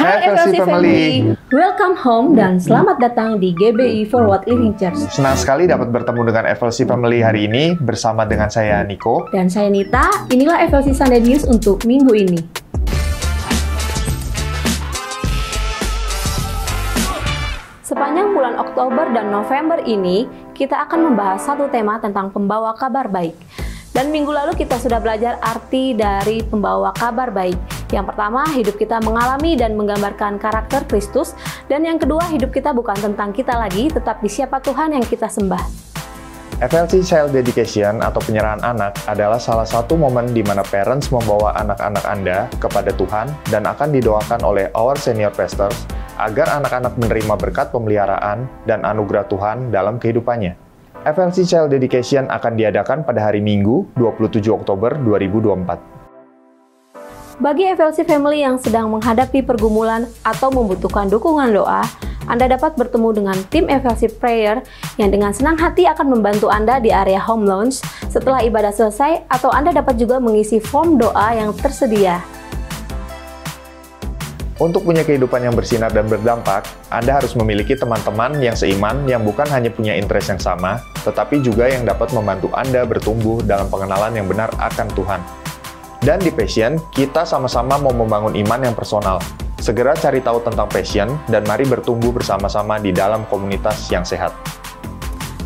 Hai FLC Family, welcome home dan selamat datang di GBI Forward Living Church. Senang sekali dapat bertemu dengan FLC Family hari ini bersama dengan saya Niko dan saya Nita. Inilah FLC Sunday News untuk minggu ini. Sepanjang bulan Oktober dan November ini, kita akan membahas satu tema tentang pembawa kabar baik. Dan minggu lalu kita sudah belajar arti dari pembawa kabar baik. Yang pertama, hidup kita mengalami dan menggambarkan karakter Kristus. Dan yang kedua, hidup kita bukan tentang kita lagi, tetapi siapa Tuhan yang kita sembah. FLC Child Dedication atau penyerahan anak adalah salah satu momen di mana parents membawa anak-anak Anda kepada Tuhan dan akan didoakan oleh our senior pastors agar anak-anak menerima berkat pemeliharaan dan anugerah Tuhan dalam kehidupannya. FLC Child Dedication akan diadakan pada hari Minggu, 27 Oktober 2024. Bagi FLC Family yang sedang menghadapi pergumulan atau membutuhkan dukungan doa, Anda dapat bertemu dengan tim FLC Prayer yang dengan senang hati akan membantu Anda di area home lounge setelah ibadah selesai, atau Anda dapat juga mengisi form doa yang tersedia. Untuk punya kehidupan yang bersinar dan berdampak, Anda harus memiliki teman-teman yang seiman yang bukan hanya punya interest yang sama, tetapi juga yang dapat membantu Anda bertumbuh dalam pengenalan yang benar akan Tuhan. Dan di Passion, kita sama-sama mau membangun iman yang personal. Segera cari tahu tentang Passion dan mari bertumbuh bersama-sama di dalam komunitas yang sehat.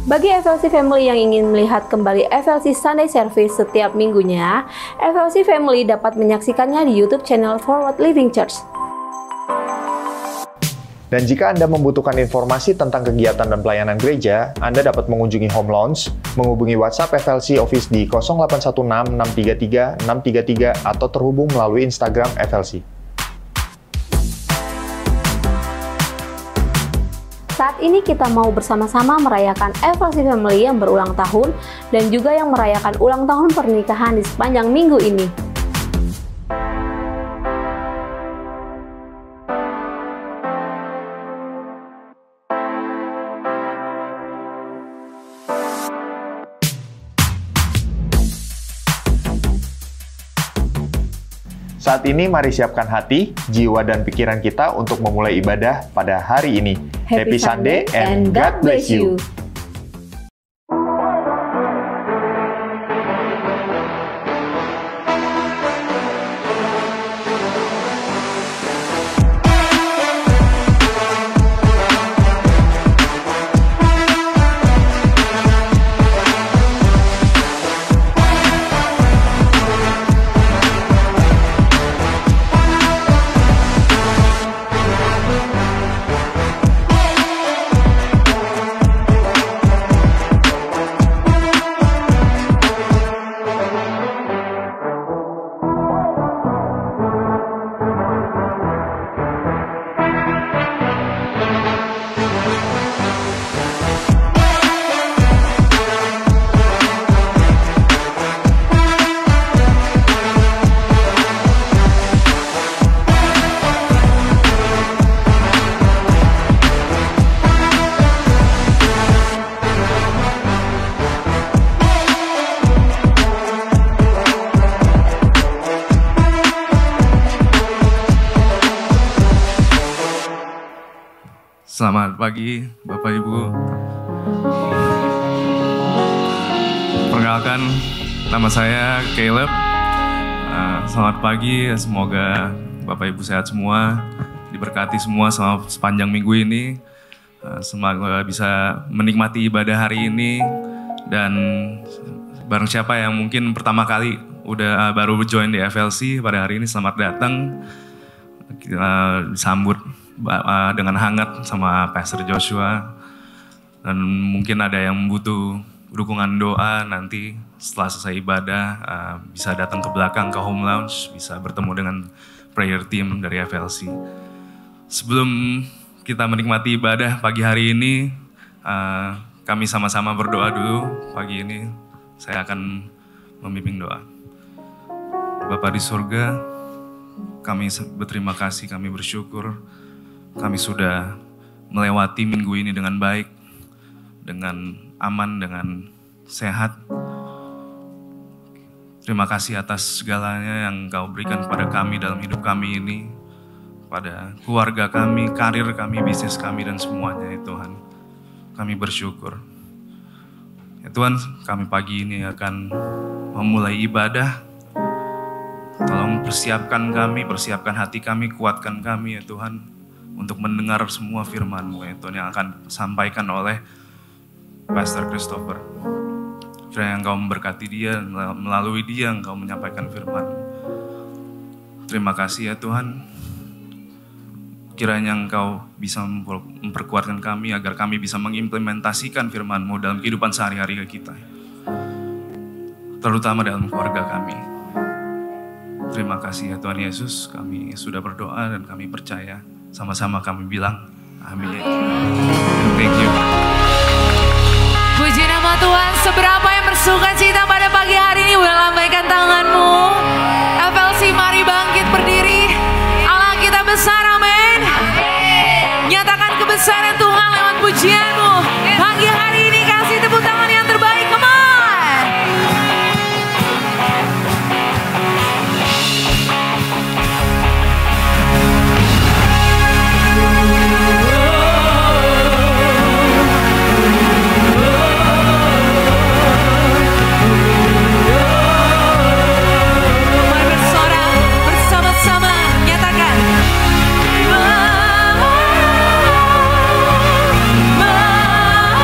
Bagi FLC Family yang ingin melihat kembali FLC Sunday Service setiap minggunya, FLC Family dapat menyaksikannya di YouTube channel Forward Living Church. Dan jika Anda membutuhkan informasi tentang kegiatan dan pelayanan gereja, Anda dapat mengunjungi Home Lounge, menghubungi WhatsApp FLC Office di 0816 633 633 atau terhubung melalui Instagram FLC. Saat ini kita mau bersama-sama merayakan FLC Family yang berulang tahun dan juga yang merayakan ulang tahun pernikahan di sepanjang minggu ini. Saat ini mari siapkan hati, jiwa, dan pikiran kita untuk memulai ibadah pada hari ini. Happy Sunday and God bless you. Selamat pagi Bapak Ibu. Perkenalkan, nama saya Caleb. Selamat pagi, semoga Bapak Ibu sehat semua, diberkati semua selama sepanjang minggu ini. Semoga bisa menikmati ibadah hari ini, dan barang siapa yang mungkin pertama kali baru join di FLC pada hari ini, selamat datang. Kita disambut dengan hangat sama Pastor Joshua, dan mungkin ada yang butuh dukungan doa nanti setelah selesai ibadah, bisa datang ke belakang ke Home Lounge, bisa bertemu dengan prayer team dari FLC. Sebelum kita menikmati ibadah pagi hari ini, kami sama-sama berdoa dulu. Pagi ini saya akan memimpin doa. Bapa di surga, kami berterima kasih, kami bersyukur kami sudah melewati minggu ini dengan baik, dengan aman, dengan sehat. Terima kasih atas segalanya yang Kau berikan kepada kami dalam hidup kami ini. kepada keluarga kami, karir kami, bisnis kami, dan semuanya ya Tuhan. Kami bersyukur. Ya Tuhan, kami pagi ini akan memulai ibadah. Tolong persiapkan kami, persiapkan hati kami, kuatkan kami ya Tuhan. Untuk mendengar semua firman-Mu ya Tuhan yang akan disampaikan oleh Pastor Christopher. Kiranya Engkau memberkati dia, melalui dia Engkau menyampaikan firman. Terima kasih ya Tuhan. Kiranya Engkau bisa memperkuatkan kami agar kami bisa mengimplementasikan firman-Mu dalam kehidupan sehari-hari kita. Terutama dalam keluarga kami. Terima kasih ya Tuhan Yesus, kami sudah berdoa dan kami percaya. Sama-sama kami bilang, amin. Thank you. Puji nama Tuhan, seberapa yang bersuka cita pada pagi hari ini, boleh lambaikan tanganmu. FLC mari bangkit berdiri. Allah kita besar, amin. Nyatakan kebesaran Tuhan lewat pujianmu. Pagi hari ini kasih tepuk tangan yang terbaik, come on. Oh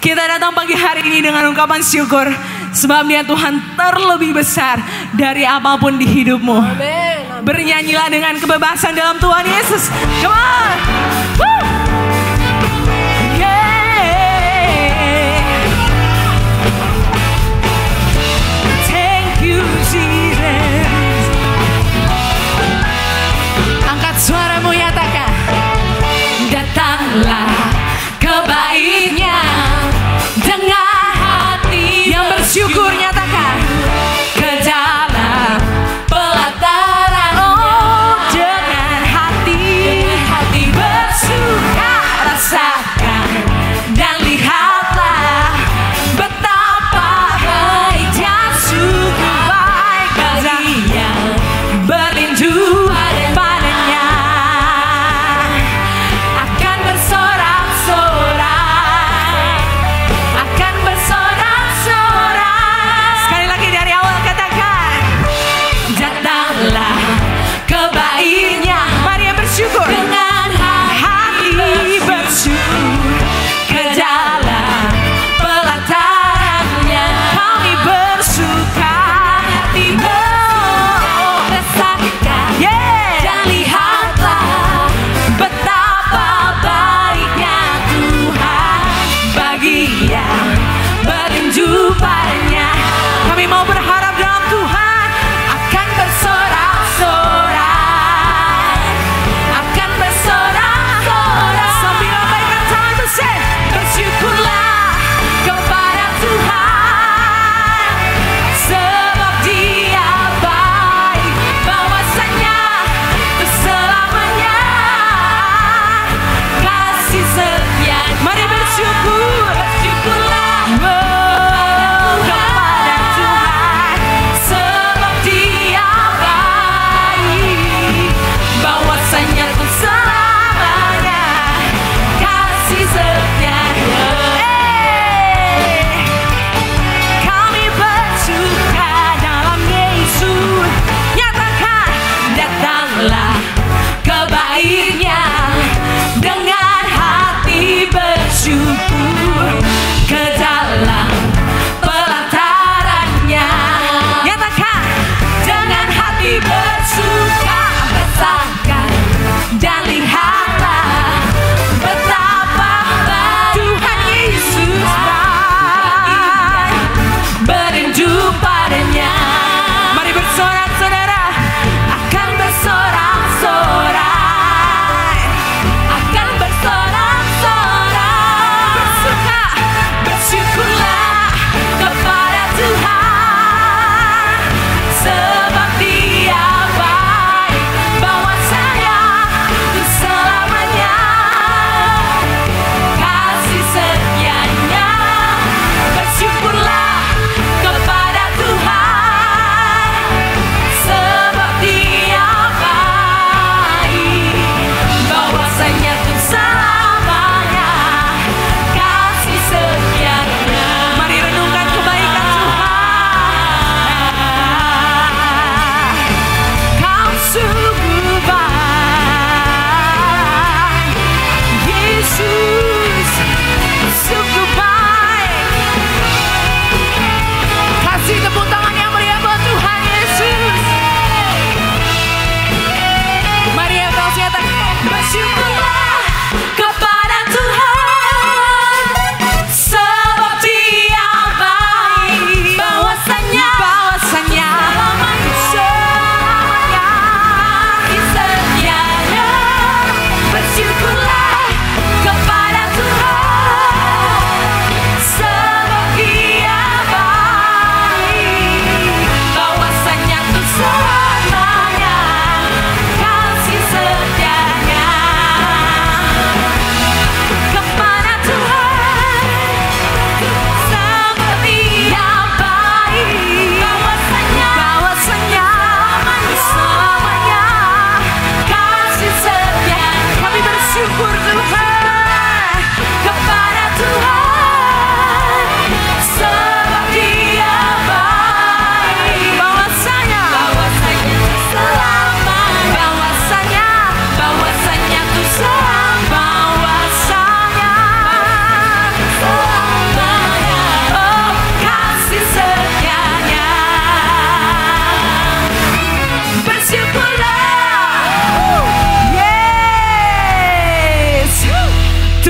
Kita datang pagi hari ini dengan ungkapan syukur. Sebab Dia Tuhan terlebih besar dari apapun di hidupmu. Bernyanyilah dengan kebebasan dalam Tuhan Yesus. Come on. Woo. Yeah. Thank you Jesus. Angkat suaramu, nyatakan. Datanglah kebaiknya dengan hati yang bersyukur, nyatakan. Ke dalam pelataran, oh, dengan hati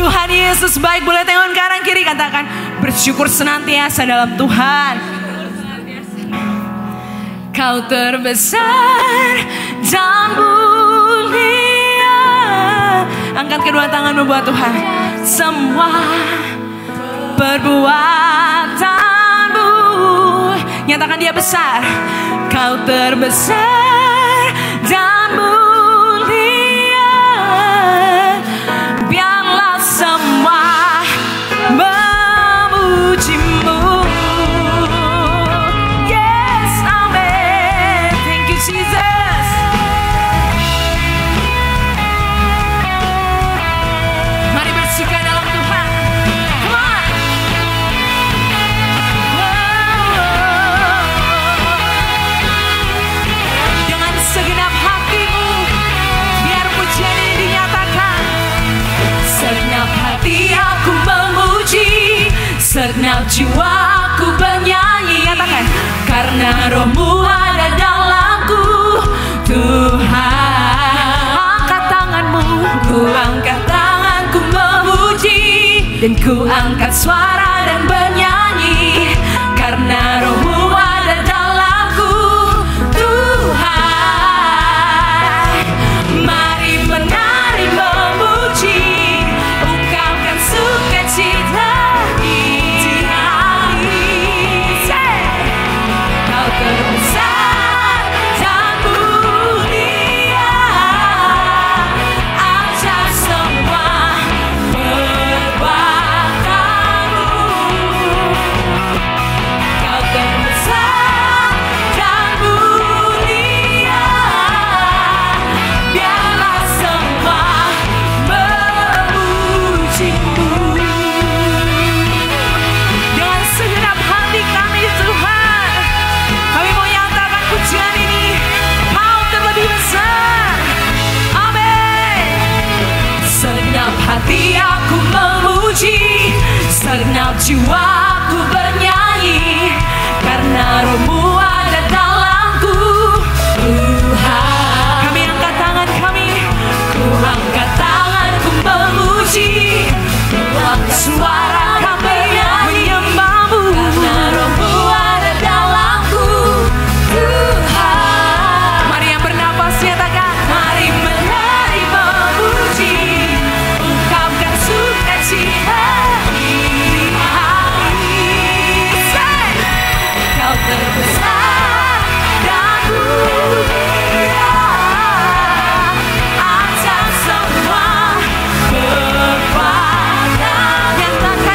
Tuhan Yesus baik. Boleh tangan kanan kiri katakan bersyukur senantiasa dalam Tuhan. Kau terbesar dan mulia. Angkat kedua tanganmu buat Tuhan. Semua perbuatanmu, nyatakan dia besar. Kau terbesar dan mulia. Biarlah semua memujimu. Yes, amen. Thank you Jesus. Mari bersuka dalam Tuhan. Come on. Dengan segenap hatimu, biar pujian ini dinyatakan. Segenap hati aku memuji, segenap jiwaku bernyanyi. Katakan, karena rohmu ada dalamku, Tuhan. Angkat tanganmu, ku angkat tanganku memuji, dan ku angkat suara dan bernyanyi. Karena rohmu ada dalamku, Tuhan. Mari menari memuji, ungkapkan sukacita di hati. Kau terbesar dan mulia atas semua perbuatanmu. Kau terbesar dan mulia, biarlah semua memujimu. Dengan segenap hati kami Tuhan, kami mau nyatakan pujian ini. Kau terlebih besar. Amin. Segenap hati aku memuji, segenap jiwaku bernyanyi. Karena rohmu ada dalamku, Tuhan. Kami angkat tangan kami, ku angkat tanganku memuji, ku angkat suara kami menyembahmu. Karena rohmu ada dalamku, Tuhan. Mari yang bernapas nyatakan, mari menari memuji, ungkapkan sukacita di hati. Say, kau terbesar dan mulia atas semua perbuatan. Nyatakan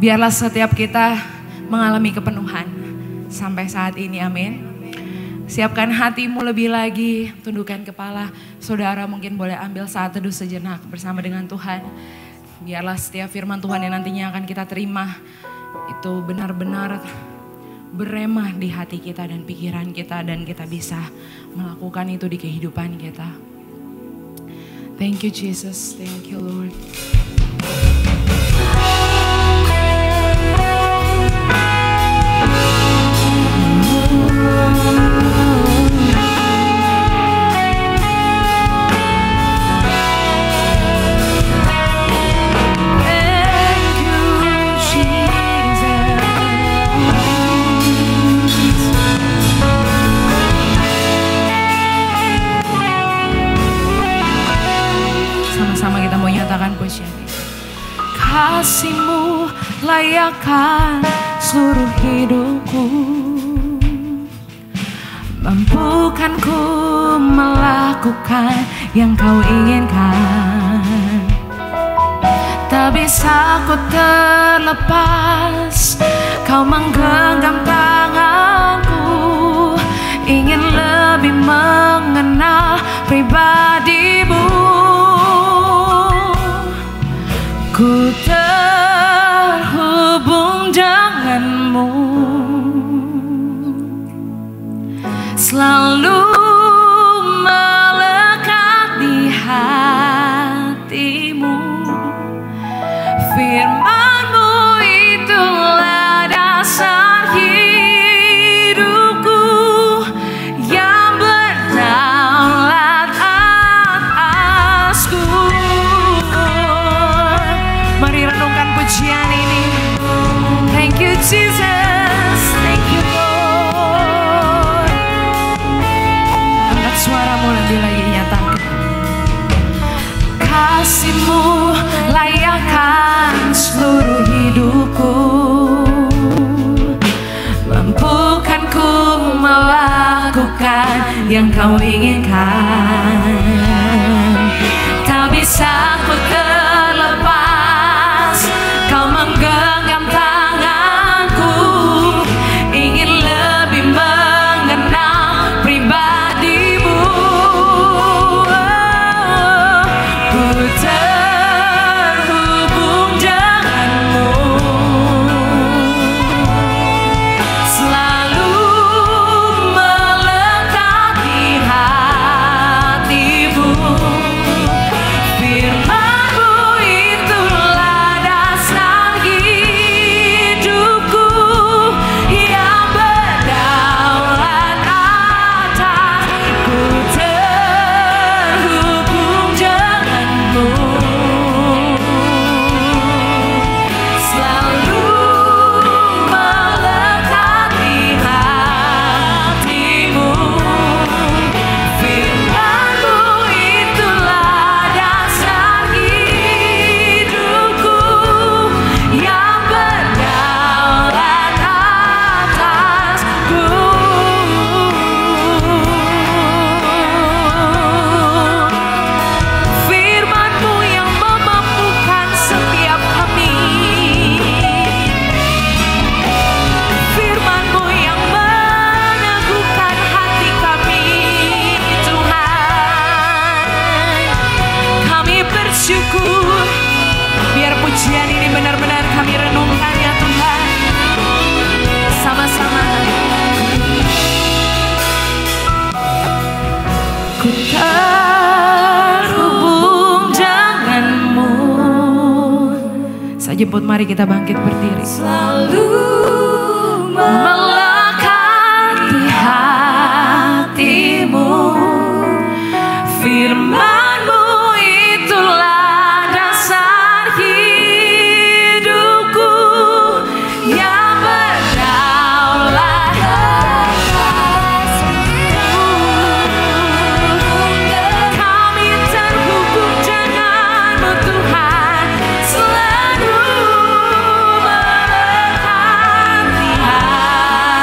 Biarlah setiap kita mengalami kepenuhan sampai saat ini, amin. Siapkan hatimu lebih lagi, tundukkan kepala. Saudara mungkin boleh ambil saat teduh sejenak bersama dengan Tuhan. Biarlah setiap firman Tuhan yang nantinya akan kita terima itu benar-benar beremah di hati kita dan pikiran kita, dan kita bisa melakukan itu di kehidupan kita. Thank you Jesus, thank you Lord. Kasih-Mu layakkan seluruh hidupku, mampukan ku melakukan yang Kau inginkan. Tak bisa ku terlepas, Kau menggenggam tanganku, ingin lebih mengenal pribadi-Mu. Ku terhubung denganmu, selalu melekat di hatimu. Firman-Mu itulah dasar hidupku yang berdaulat atasku. Mari renungkan pujian ini. Thank you Jesus, thank you Lord. Angkat suaramu lebih lagi, nyatakan. Kasih-Mu layakkan seluruh hidupku, mampukan ku melakukan yang Kau inginkan. Tak bisa ku terlepas, Kau menggenggam tanganku, ingin lebih mengenal pribadi-Mu. Ku terhubung denganmu, selalu melekat di hatimu. Firman-Mu itulah dasar hidupku yang berdaulat atas. Ku terhubung denganmu, selalu melekat di hatimu. Firman-Mu itulah dasar hidupku yang berdaulat atasku. Firman-Mu yang memampukan setiap kami. Firman-Mu yang meneguhkan hati kami, Tuhan. Kami bersyukur, biar pujian ini benar-benar kami renungkan ya Tuhan. Sama-sama. Ku terhubung denganmu. Saya jemput, mari kita bangkit berdiri. Selalu melekat di hatimu. Firman-Mu itulah dasar hidupku yang berdaulat atasku. Kami terhubung denganmu Tuhan, selalu melekat di hatimu.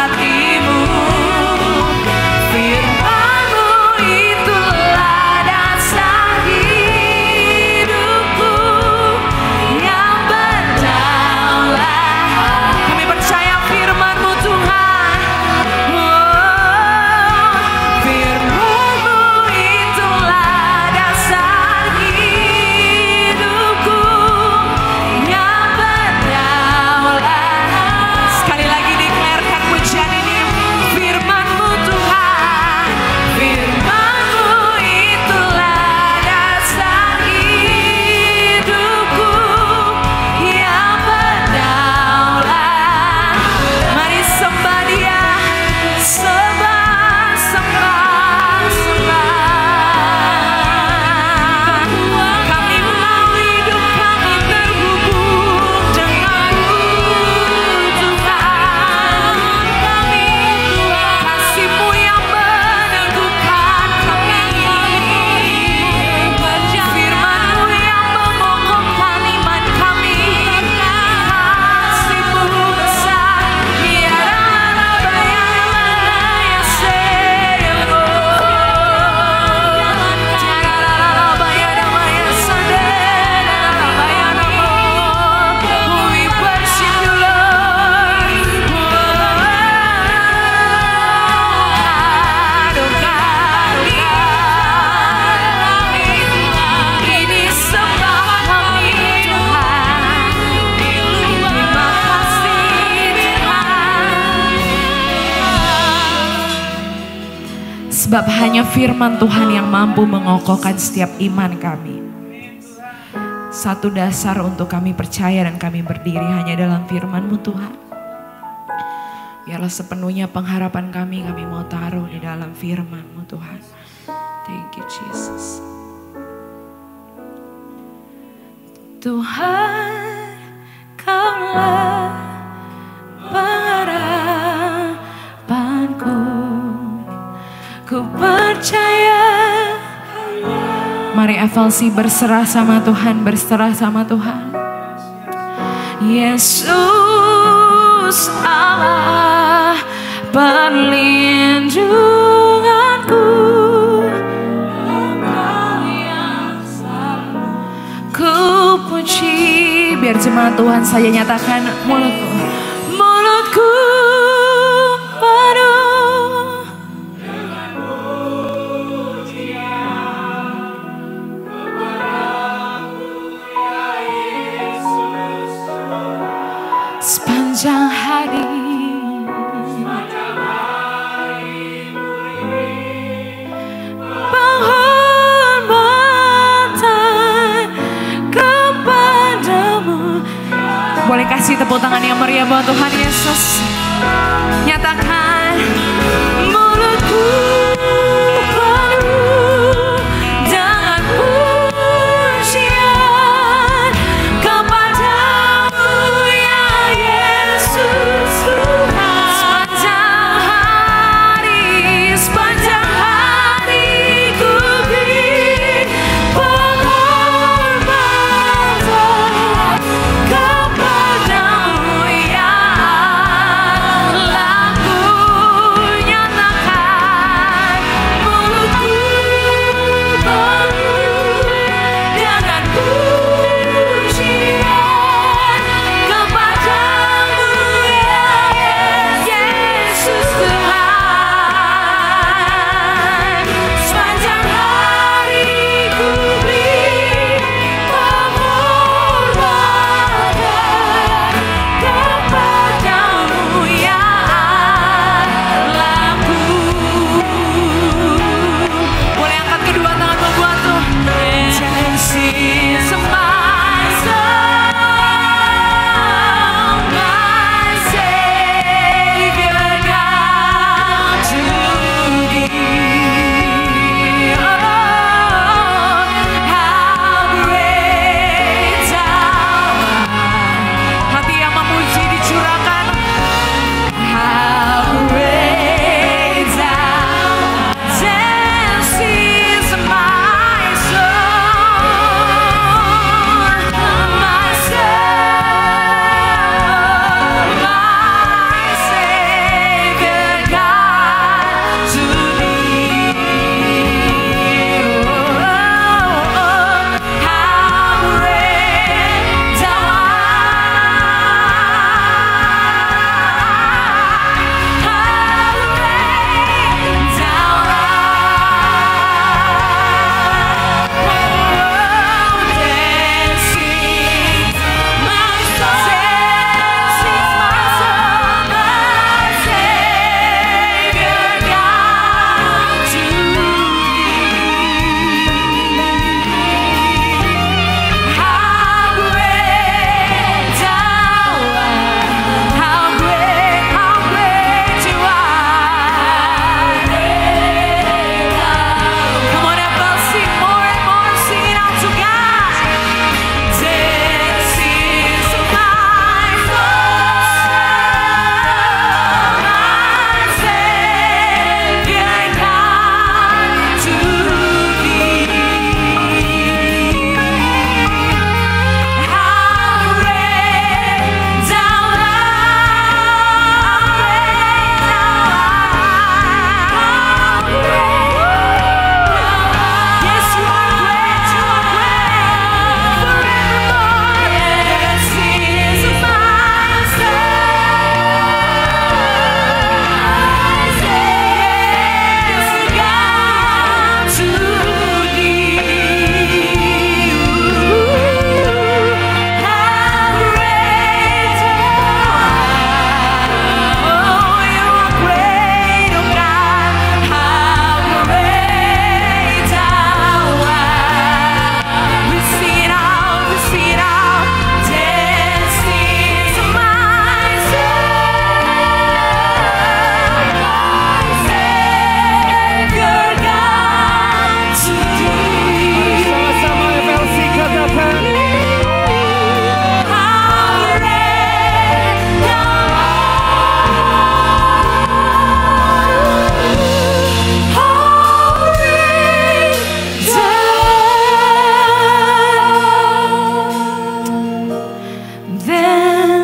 Sebab hanya firman Tuhan yang mampu mengokohkan setiap iman kami. Satu dasar untuk kami percaya dan kami berdiri hanya dalam firman-Mu Tuhan. Biarlah sepenuhnya pengharapan kami mau taruh di dalam firman-Mu Tuhan. Thank you Jesus. Tuhan, Kaulah pengharapanku. Ku percaya. Mari FLC berserah sama Tuhan, berserah sama Tuhan. Yesus Allah perlindunganku. Engkau yang selalu ku puji. Biar jemaat Tuhan saja nyatakan mulutku. Mulutku penuh sepanjang hari. Penghormatan kepadamu. Boleh kasih tepuk tangan yang meriah buat Tuhan Yesus. Nyatakan mulutku penuh dengan pujian kepadamu ya Yesus Tuhan. Sepanjang hari ku beri penghormatan kepadamu ya Allahku.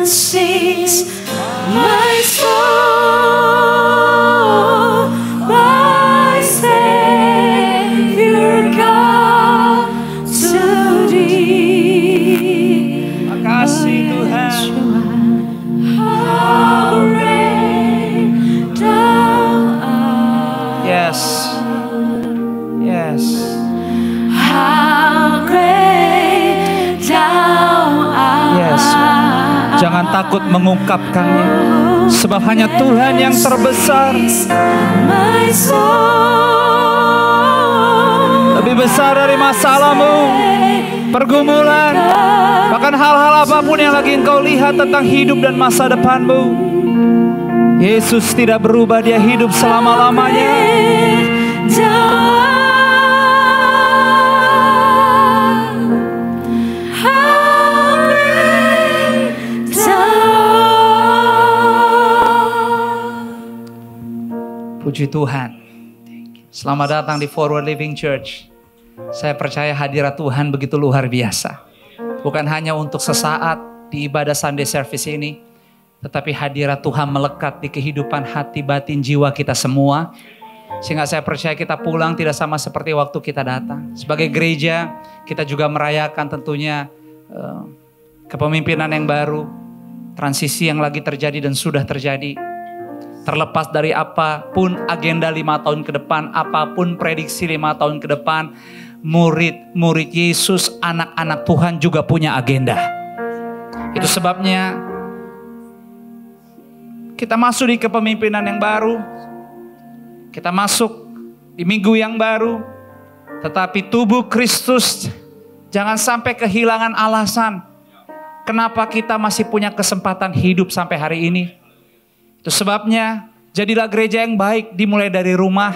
sings my soul, my Savior God to thee. Makasih Tuhan. How great thou art. Yes. Yes. How great thou art. Yes. Jangan takut mengungkapkannya, sebab hanya Tuhan yang terbesar. My soul, Lebih besar dari masalahmu, pergumulan, bahkan hal-hal apapun yang lagi engkau lihat tentang hidup dan masa depanmu. Yesus tidak berubah, dia hidup selama-lamanya. Puji Tuhan. Selamat datang di Forward Living Church. Saya percaya hadirat Tuhan begitu luar biasa. Bukan hanya untuk sesaat di ibadah Sunday service ini, tetapi hadirat Tuhan melekat di kehidupan hati, batin, jiwa kita semua. Sehingga saya percaya kita pulang tidak sama seperti waktu kita datang. Sebagai gereja, kita juga merayakan tentunya kepemimpinan yang baru, transisi yang lagi terjadi dan sudah terjadi. Terlepas dari apapun agenda 5 tahun ke depan, apapun prediksi 5 tahun ke depan, murid-murid Yesus, anak-anak Tuhan juga punya agenda. Itu sebabnya kita masuk di kepemimpinan yang baru, kita masuk di minggu yang baru, tetapi tubuh Kristus jangan sampai kehilangan alasan kenapa kita masih punya kesempatan hidup sampai hari ini. Itu sebabnya jadilah gereja yang baik dimulai dari rumah.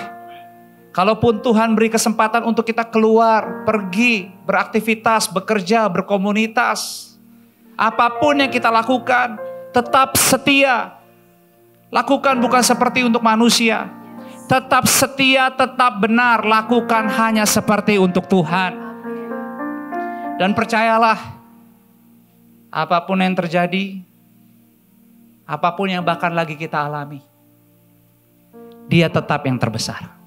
Kalaupun Tuhan beri kesempatan untuk kita keluar, pergi, beraktivitas, bekerja, berkomunitas. Apapun yang kita lakukan, tetap setia. Lakukan bukan seperti untuk manusia. Tetap setia, tetap benar. Lakukan hanya seperti untuk Tuhan. Dan percayalah, apapun yang terjadi, apapun yang bahkan lagi kita alami, Dia tetap yang terbesar.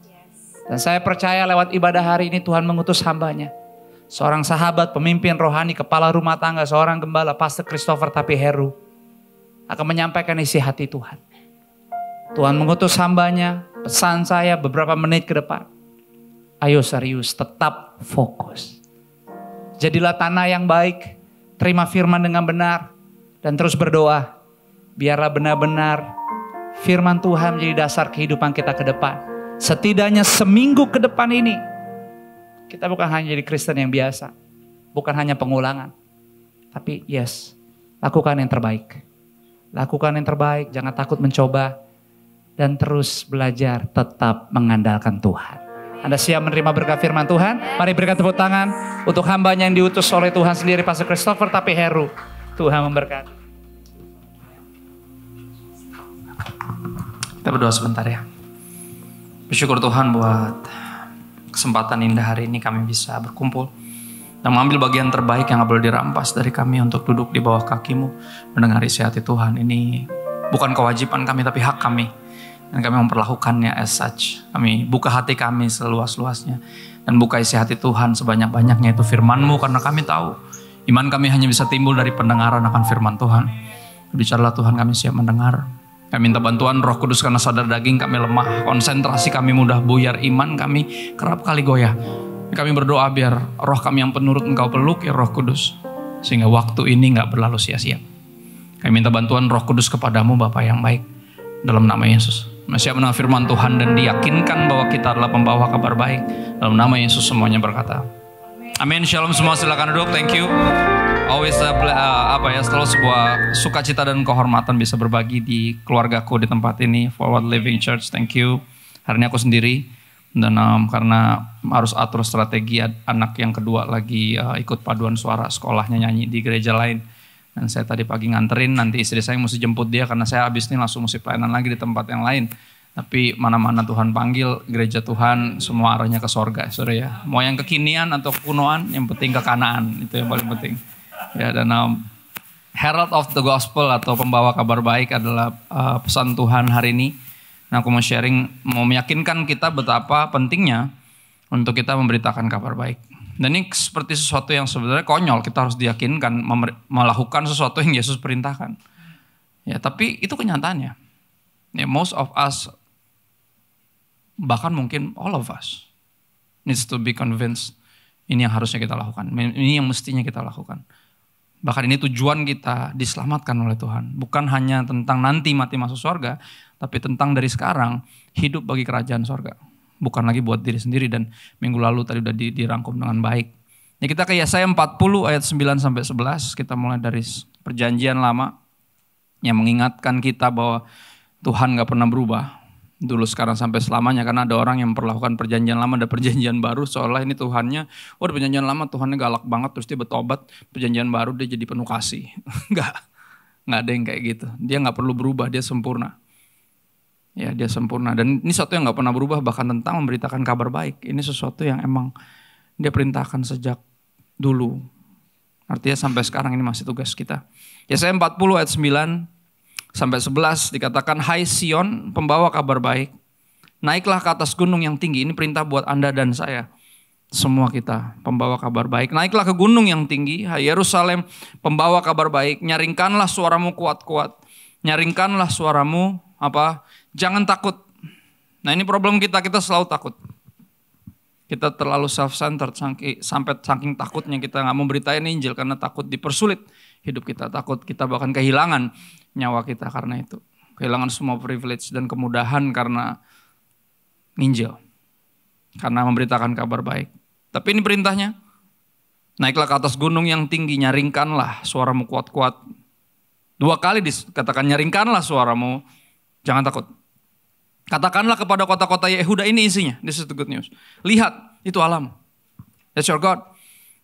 Dan saya percaya lewat ibadah hari ini Tuhan mengutus hambanya, seorang sahabat, pemimpin rohani, kepala rumah tangga, seorang gembala, Pastor Christopher Tapi Heru, akan menyampaikan isi hati Tuhan. Tuhan mengutus hambanya, pesan saya beberapa menit ke depan. Ayo serius, tetap fokus. Jadilah tanah yang baik, terima firman dengan benar, dan terus berdoa. Biarlah benar-benar firman Tuhan menjadi dasar kehidupan kita ke depan. Setidaknya seminggu ke depan ini, kita bukan hanya jadi Kristen yang biasa. Bukan hanya pengulangan. Tapi lakukan yang terbaik. Lakukan yang terbaik, jangan takut mencoba. Dan terus belajar tetap mengandalkan Tuhan. Anda siap menerima berkat firman Tuhan? Mari berikan tepuk tangan untuk hambanya yang diutus oleh Tuhan sendiri, Pastor Christopher Tapi Heru. Tuhan memberkati. Kita berdoa sebentar ya. Bersyukur Tuhan buat kesempatan indah hari ini kami bisa berkumpul dan mengambil bagian terbaik yang gak boleh dirampas dari kami untuk duduk di bawah kaki-Mu, mendengar isi hati Tuhan. Ini bukan kewajiban kami tapi hak kami, dan kami memperlakukannya as such. Kami buka hati kami seluas-luasnya dan buka isi hati Tuhan sebanyak-banyaknya, itu firman-Mu, karena kami tahu iman kami hanya bisa timbul dari pendengaran akan firman Tuhan. Bicaralah Tuhan, kami siap mendengar. Kami minta bantuan Roh Kudus karena sadar daging kami lemah, konsentrasi kami mudah buyar, iman kami kerap kali goyah. Kami berdoa biar roh kami yang penurut Engkau peluk ya Roh Kudus, sehingga waktu ini gak berlalu sia-sia. Kami minta bantuan Roh Kudus kepadamu Bapa yang baik, dalam nama Yesus. Siap mendengar firman Tuhan dan diyakinkan bahwa kita adalah pembawa kabar baik. Dalam nama Yesus semuanya berkata amin. Shalom semua, silakan duduk. Thank you. Always selalu sebuah sukacita dan kehormatan bisa berbagi di keluargaku di tempat ini, Forward Living Church. Thank you. Hari ini aku sendiri dan karena harus atur strategi, anak yang kedua lagi ikut paduan suara, sekolahnya nyanyi di gereja lain. Dan saya tadi pagi nganterin, nanti istri saya mesti jemput dia karena saya habis ini langsung mesti pelayanan lagi di tempat yang lain. Tapi mana-mana Tuhan panggil, gereja Tuhan semua arahnya ke sorga, saudara ya. Mau yang kekinian atau kunoan, yang penting ke Kanaan, itu yang paling penting. Ya, dan Herald of the Gospel atau pembawa kabar baik adalah pesan Tuhan hari ini. Nah, aku mau sharing, mau meyakinkan kita betapa pentingnya untuk kita memberitakan kabar baik. Dan ini seperti sesuatu yang sebenarnya konyol, kita harus diyakinkan melakukan sesuatu yang Yesus perintahkan. Ya, tapi itu kenyataannya. Ya, most of us, bahkan mungkin all of us, needs to be convinced ini yang harusnya kita lakukan, ini yang mestinya kita lakukan. Bahkan ini tujuan kita diselamatkan oleh Tuhan. Bukan hanya tentang nanti mati masuk surga, tapi tentang dari sekarang hidup bagi kerajaan surga. Bukan lagi buat diri sendiri, dan minggu lalu tadi udah dirangkum dengan baik. Ya, kita ke Yesaya 40 ayat 9-11, kita mulai dari perjanjian lama yang mengingatkan kita bahwa Tuhan gak pernah berubah. Dulu, sekarang, sampai selamanya. Karena ada orang yang memperlakukan perjanjian lama dan perjanjian baru seolah ini Tuhannya, di perjanjian lama Tuhannya galak banget terus dia bertobat, perjanjian baru dia jadi penuh kasih. Enggak ada yang kayak gitu. Dia gak perlu berubah, dia sempurna. Ya, dia sempurna. Dan ini sesuatu yang gak pernah berubah, bahkan tentang memberitakan kabar baik. Ini sesuatu yang emang dia perintahkan sejak dulu. Artinya sampai sekarang ini masih tugas kita. Yesaya 40 ayat 9-11 dikatakan, hai Sion, pembawa kabar baik, naiklah ke atas gunung yang tinggi. Ini perintah buat Anda dan saya. Semua kita pembawa kabar baik. Naiklah ke gunung yang tinggi, hai Yerusalem, pembawa kabar baik. Nyaringkanlah suaramu kuat-kuat. Nyaringkanlah suaramu, jangan takut. Nah, ini problem kita selalu takut. Kita terlalu self-centered, sampai saking takutnya kita gak mau beritain Injil karena takut dipersulit hidup kita. Takut kita bahkan kehilangan nyawa kita karena itu. Kehilangan semua privilege dan kemudahan karena Injil. Karena memberitakan kabar baik. Tapi ini perintahnya. Naiklah ke atas gunung yang tinggi, nyaringkanlah suaramu kuat-kuat. 2 kali dikatakan nyaringkanlah suaramu, jangan takut. Katakanlah kepada kota-kota Yehuda, ini isinya. This is the good news. Lihat, itu Allahmu. That's your God.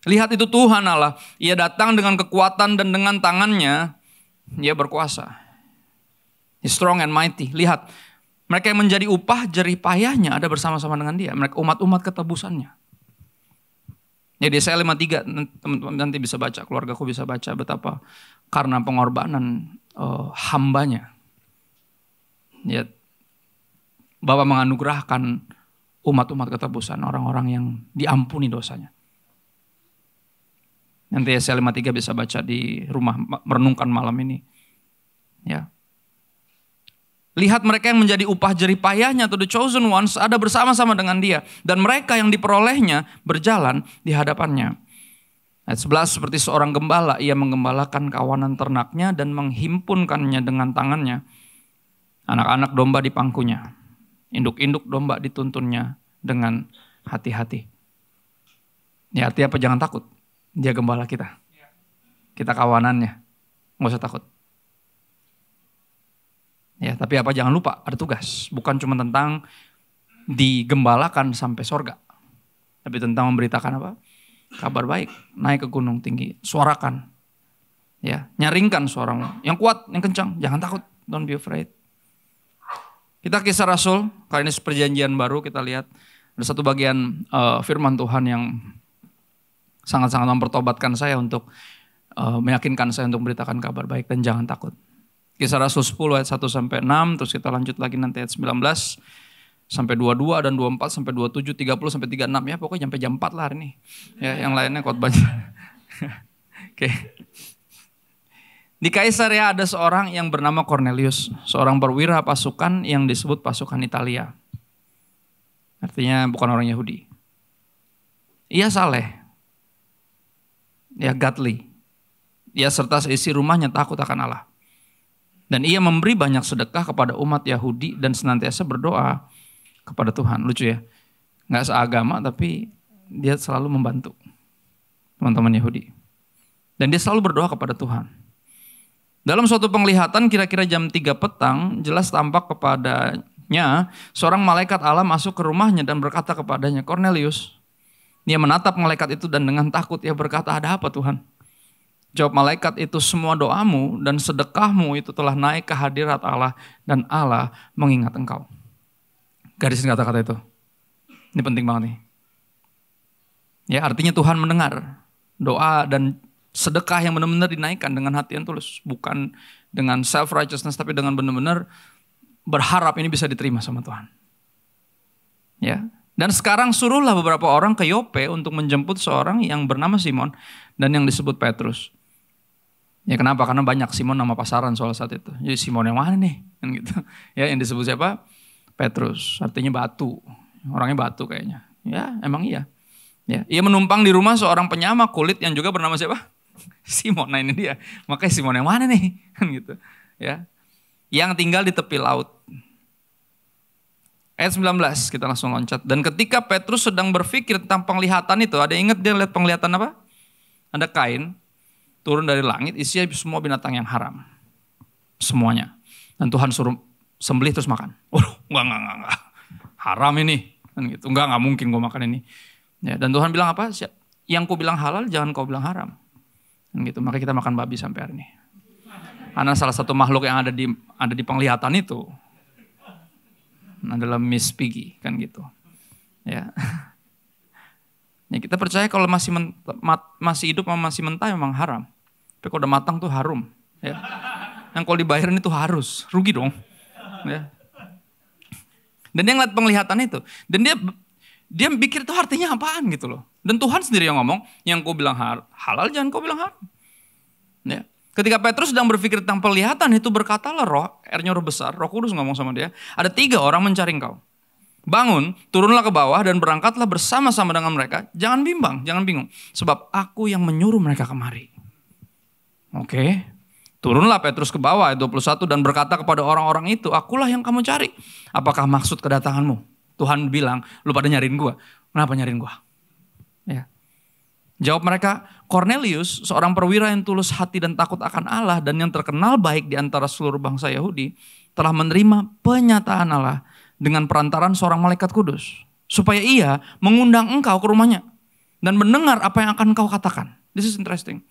Lihat, itu Tuhan Allah. Ia datang dengan kekuatan dan dengan tangannya Ia berkuasa. He's strong and mighty. Lihat, mereka yang menjadi upah jerih payahnya ada bersama-sama dengan Dia. Mereka umat-umat ketebusannya. Jadi Yesaya 53, teman-teman nanti bisa baca, keluargaku bisa baca betapa karena pengorbanan hambanya. Ya, Bapa menganugerahkan umat-umat ketebusan, orang-orang yang diampuni dosanya. Nanti Yesaya 53 bisa baca di rumah, merenungkan malam ini. Ya. Lihat, mereka yang menjadi upah jerih payahnya, atau the chosen ones, ada bersama-sama dengan Dia. Dan mereka yang diperolehnya berjalan di hadapannya. Ayat 11, seperti seorang gembala, ia menggembalakan kawanan ternaknya dan menghimpunkannya dengan tangannya. Anak-anak domba di pangkunya. Induk-induk domba dituntunnya dengan hati-hati. Ya, artinya apa? Jangan takut. Dia gembala kita. Kita kawanannya. Nggak usah takut. Ya, tapi apa? Jangan lupa, ada tugas. Bukan cuma tentang digembalakan sampai sorga. Tapi tentang memberitakan apa? Kabar baik. Naik ke gunung tinggi. Suarakan. Ya, nyaringkan suaramu. Yang kuat, yang kencang. Jangan takut. Don't be afraid. Kita Kisah Rasul, kali ini perjanjian baru, kita lihat ada satu bagian firman Tuhan yang sangat-sangat mempertobatkan saya untuk meyakinkan saya untuk memberitakan kabar baik dan jangan takut. Kisah Rasul 10 ayat 1-6, terus kita lanjut lagi nanti ayat 19 sampai 22 dan 24 sampai 27, 30 sampai 36 ya, pokoknya sampai jam 4 lah hari ini. Ya, yang lainnya khotbahnya. Oke. Di Kaisarea ada seorang yang bernama Cornelius, seorang perwira pasukan yang disebut pasukan Italia. Artinya bukan orang Yahudi. Ia saleh, ia godly, ia serta seisi rumahnya takut akan Allah. Dan ia memberi banyak sedekah kepada umat Yahudi dan senantiasa berdoa kepada Tuhan. Lucu ya, nggak seagama tapi dia selalu membantu teman-teman Yahudi. Dan dia selalu berdoa kepada Tuhan. Dalam suatu penglihatan kira-kira jam 3 petang, jelas tampak kepadanya seorang malaikat Allah masuk ke rumahnya dan berkata kepadanya, Cornelius. Dia menatap malaikat itu dan dengan takut ia berkata, ada apa Tuhan? Jawab malaikat itu, semua doamu dan sedekahmu itu telah naik ke hadirat Allah dan Allah mengingat engkau. Garisin kata-kata itu. Ini penting banget nih. Ya, artinya Tuhan mendengar doa dan Sedekah yang benar-benar dinaikkan dengan hati yang tulus. Bukan dengan self-righteousness, tapi dengan benar-benar berharap ini bisa diterima sama Tuhan. Ya. Dan sekarang suruhlah beberapa orang ke Yope untuk menjemput seorang yang bernama Simon dan yang disebut Petrus. Ya kenapa? Karena banyak Simon nama pasaran soal saat itu. Jadi Simon yang mana nih? Kan gitu. Ya yang disebut siapa? Petrus. Artinya batu. Orangnya batu kayaknya. Ya emang iya. Ya, ia menumpang di rumah seorang penyama kulit yang juga bernama siapa? Simon. Nah ini dia. Makanya Simon yang mana nih? Kan gitu. Ya. Yang tinggal di tepi laut. Ayat 19 kita langsung loncat. Dan ketika Petrus sedang berpikir tentang penglihatan itu, ada ingat dia lihat penglihatan apa? Ada kain turun dari langit isinya semua binatang yang haram. Semuanya. Dan Tuhan suruh sembelih terus makan. Enggak. Haram ini. Kan gitu. Enggak mungkin gue makan ini. Ya, dan Tuhan bilang apa? Yang kau bilang halal jangan kau bilang haram. Dan gitu. Maka kita makan babi sampai hari ini. Karena salah satu makhluk yang ada di penglihatan itu adalah Miss Piggy, kan gitu. Ya. Ya kita percaya kalau masih hidup sama masih mentah memang haram. Tapi kalau udah matang tuh harum. Ya. Yang kalau dibayarin itu harus, rugi dong. Ya. Dan dia ngeliat penglihatan itu. Dan dia pikir itu artinya apaan gitu loh. Dan Tuhan sendiri yang ngomong, yang kau bilang halal jangan kau bilang haram. Ya. Ketika Petrus sedang berpikir tentang penglihatan itu berkatalah roh, R-nya roh besar, Roh Kudus ngomong sama dia, ada 3 orang mencari engkau. Bangun, turunlah ke bawah dan berangkatlah bersama-sama dengan mereka. Jangan bimbang, jangan bingung. Sebab aku yang menyuruh mereka kemari. Oke. Turunlah Petrus ke bawah, ayat 21, dan berkata kepada orang-orang itu, akulah yang kamu cari. Apakah maksud kedatanganmu? Tuhan bilang, lu pada nyariin gua. Kenapa nyariin gua? Ya. Jawab mereka, Cornelius, seorang perwira yang tulus hati dan takut akan Allah dan yang terkenal baik di antara seluruh bangsa Yahudi, telah menerima penyataan Allah dengan perantaran seorang malaikat kudus, supaya ia mengundang engkau ke rumahnya dan mendengar apa yang akan engkau katakan. This is interesting.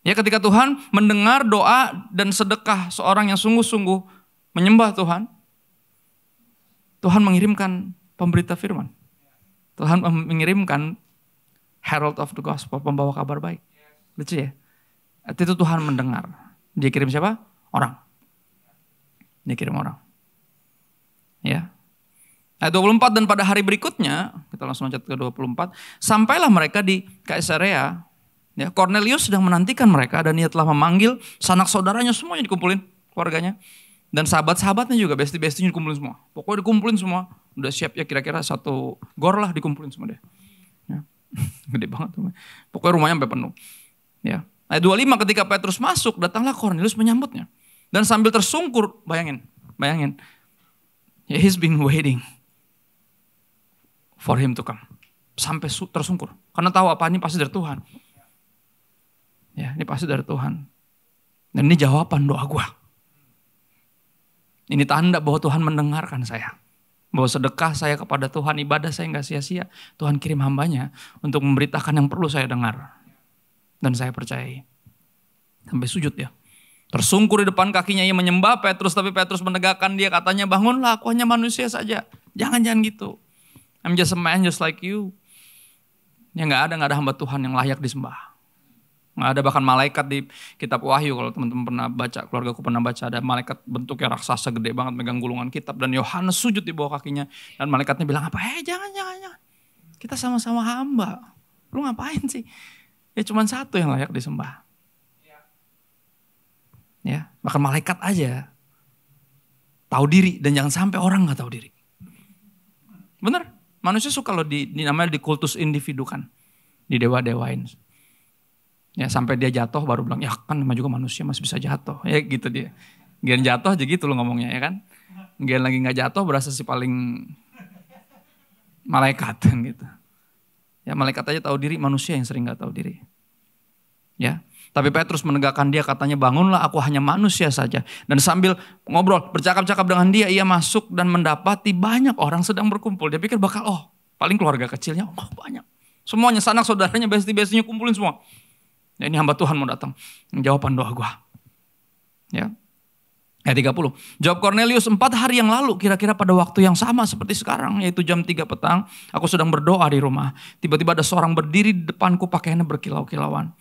Ya, ketika Tuhan mendengar doa dan sedekah seorang yang sungguh-sungguh menyembah Tuhan, Tuhan mengirimkan pemberita firman. Tuhan mengirimkan herald of the gospel, pembawa kabar baik. Lucu ya? Itu Tuhan mendengar. Dia kirim siapa? Orang. Dia kirim orang. Ya. Ayat 24, dan pada hari berikutnya, kita langsung loncat ke 24, sampailah mereka di Kaisarea. Ya, Cornelius sedang menantikan mereka dan ia telah memanggil sanak saudaranya semuanya dikumpulin, keluarganya. Dan sahabat-sahabatnya juga, besti-bestinya dikumpulin semua. Pokoknya dikumpulin semua. Udah siap ya kira-kira 1 gor lah dikumpulin semua deh. Ya. Gede banget tuh. Pokoknya rumahnya sampai penuh. Ya. Ayat 25, ketika Petrus masuk, datanglah Cornelius menyambutnya. Dan sambil tersungkur, bayangin. He's been waiting for him to come. Sampai tersungkur. Karena tahu apa ini pasti dari Tuhan. Ya, ini pasti dari Tuhan. Dan ini jawaban doa gua. Ini tanda bahwa Tuhan mendengarkan saya. Bahwa sedekah saya kepada Tuhan, ibadah saya gak sia-sia. Tuhan kirim hambanya untuk memberitakan yang perlu saya dengar. Dan saya percayai. Sampai sujud ya. Tersungkur di depan kakinya, ia menyembah Petrus. Tapi Petrus menegakkan dia, katanya, bangunlah, aku hanya manusia saja. Jangan gitu. I'm just a man just like you. Ya gak ada hamba Tuhan yang layak disembah. Gak ada bahkan malaikat di kitab Wahyu, kalau teman-teman pernah baca, keluargaku pernah baca, ada malaikat bentuknya raksasa gede banget megang gulungan kitab, dan Yohanes sujud di bawah kakinya, dan malaikatnya bilang apa? Jangan. Kita sama-sama hamba. Lu ngapain sih? Ya cuma satu yang layak disembah. Ya, bahkan malaikat aja tahu diri, dan jangan sampai orang nggak tahu diri. Bener, manusia suka loh namanya dikultus individu kan, didewa-dewain. Ya sampai dia jatuh baru bilang, ya kan namanya juga manusia masih bisa jatuh. Ya gitu dia. Gian jatuh aja gitu loh ngomongnya ya kan. Gian lagi gak jatuh berasa si paling malaikat kan gitu. Ya malaikat aja tahu diri, manusia yang sering gak tahu diri. Ya. Tapi Petrus menegakkan dia, katanya, bangunlah, aku hanya manusia saja. Dan sambil ngobrol, bercakap-cakap dengan dia, ia masuk dan mendapati banyak orang sedang berkumpul. Dia pikir bakal, paling keluarga kecilnya, banyak. Semuanya, sanak saudaranya, besti-bestinya kumpulin semua. Ya, ini hamba Tuhan mau datang. Jawaban doa gua. Ya. Ayat 30. Jawab Cornelius, 4 hari yang lalu, kira-kira pada waktu yang sama seperti sekarang, yaitu jam 3 petang, aku sedang berdoa di rumah. Tiba-tiba ada seorang berdiri di depanku, pakaiannya berkilau-kilauan.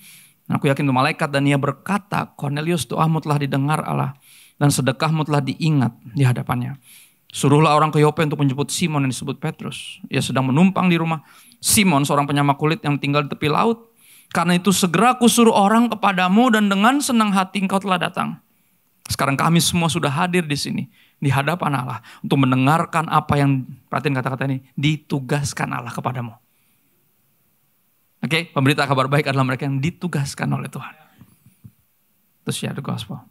Aku yakin itu malaikat dan ia berkata, Cornelius, doamu telah didengar Allah dan sedekahmu telah diingat di hadapannya. Suruhlah orang ke Yope untuk menjemput Simon yang disebut Petrus. Ia sedang menumpang di rumah Simon, seorang penyama kulit yang tinggal di tepi laut. Karena itu segera aku suruh orang kepadamu dan dengan senang hati engkau telah datang. Sekarang kami semua sudah hadir di sini, di hadapan Allah untuk mendengarkan apa yang, perhatiin kata-kata ini, ditugaskan Allah kepadamu. Oke, pemberita kabar baik adalah mereka yang ditugaskan oleh Tuhan. Terus share the gospel.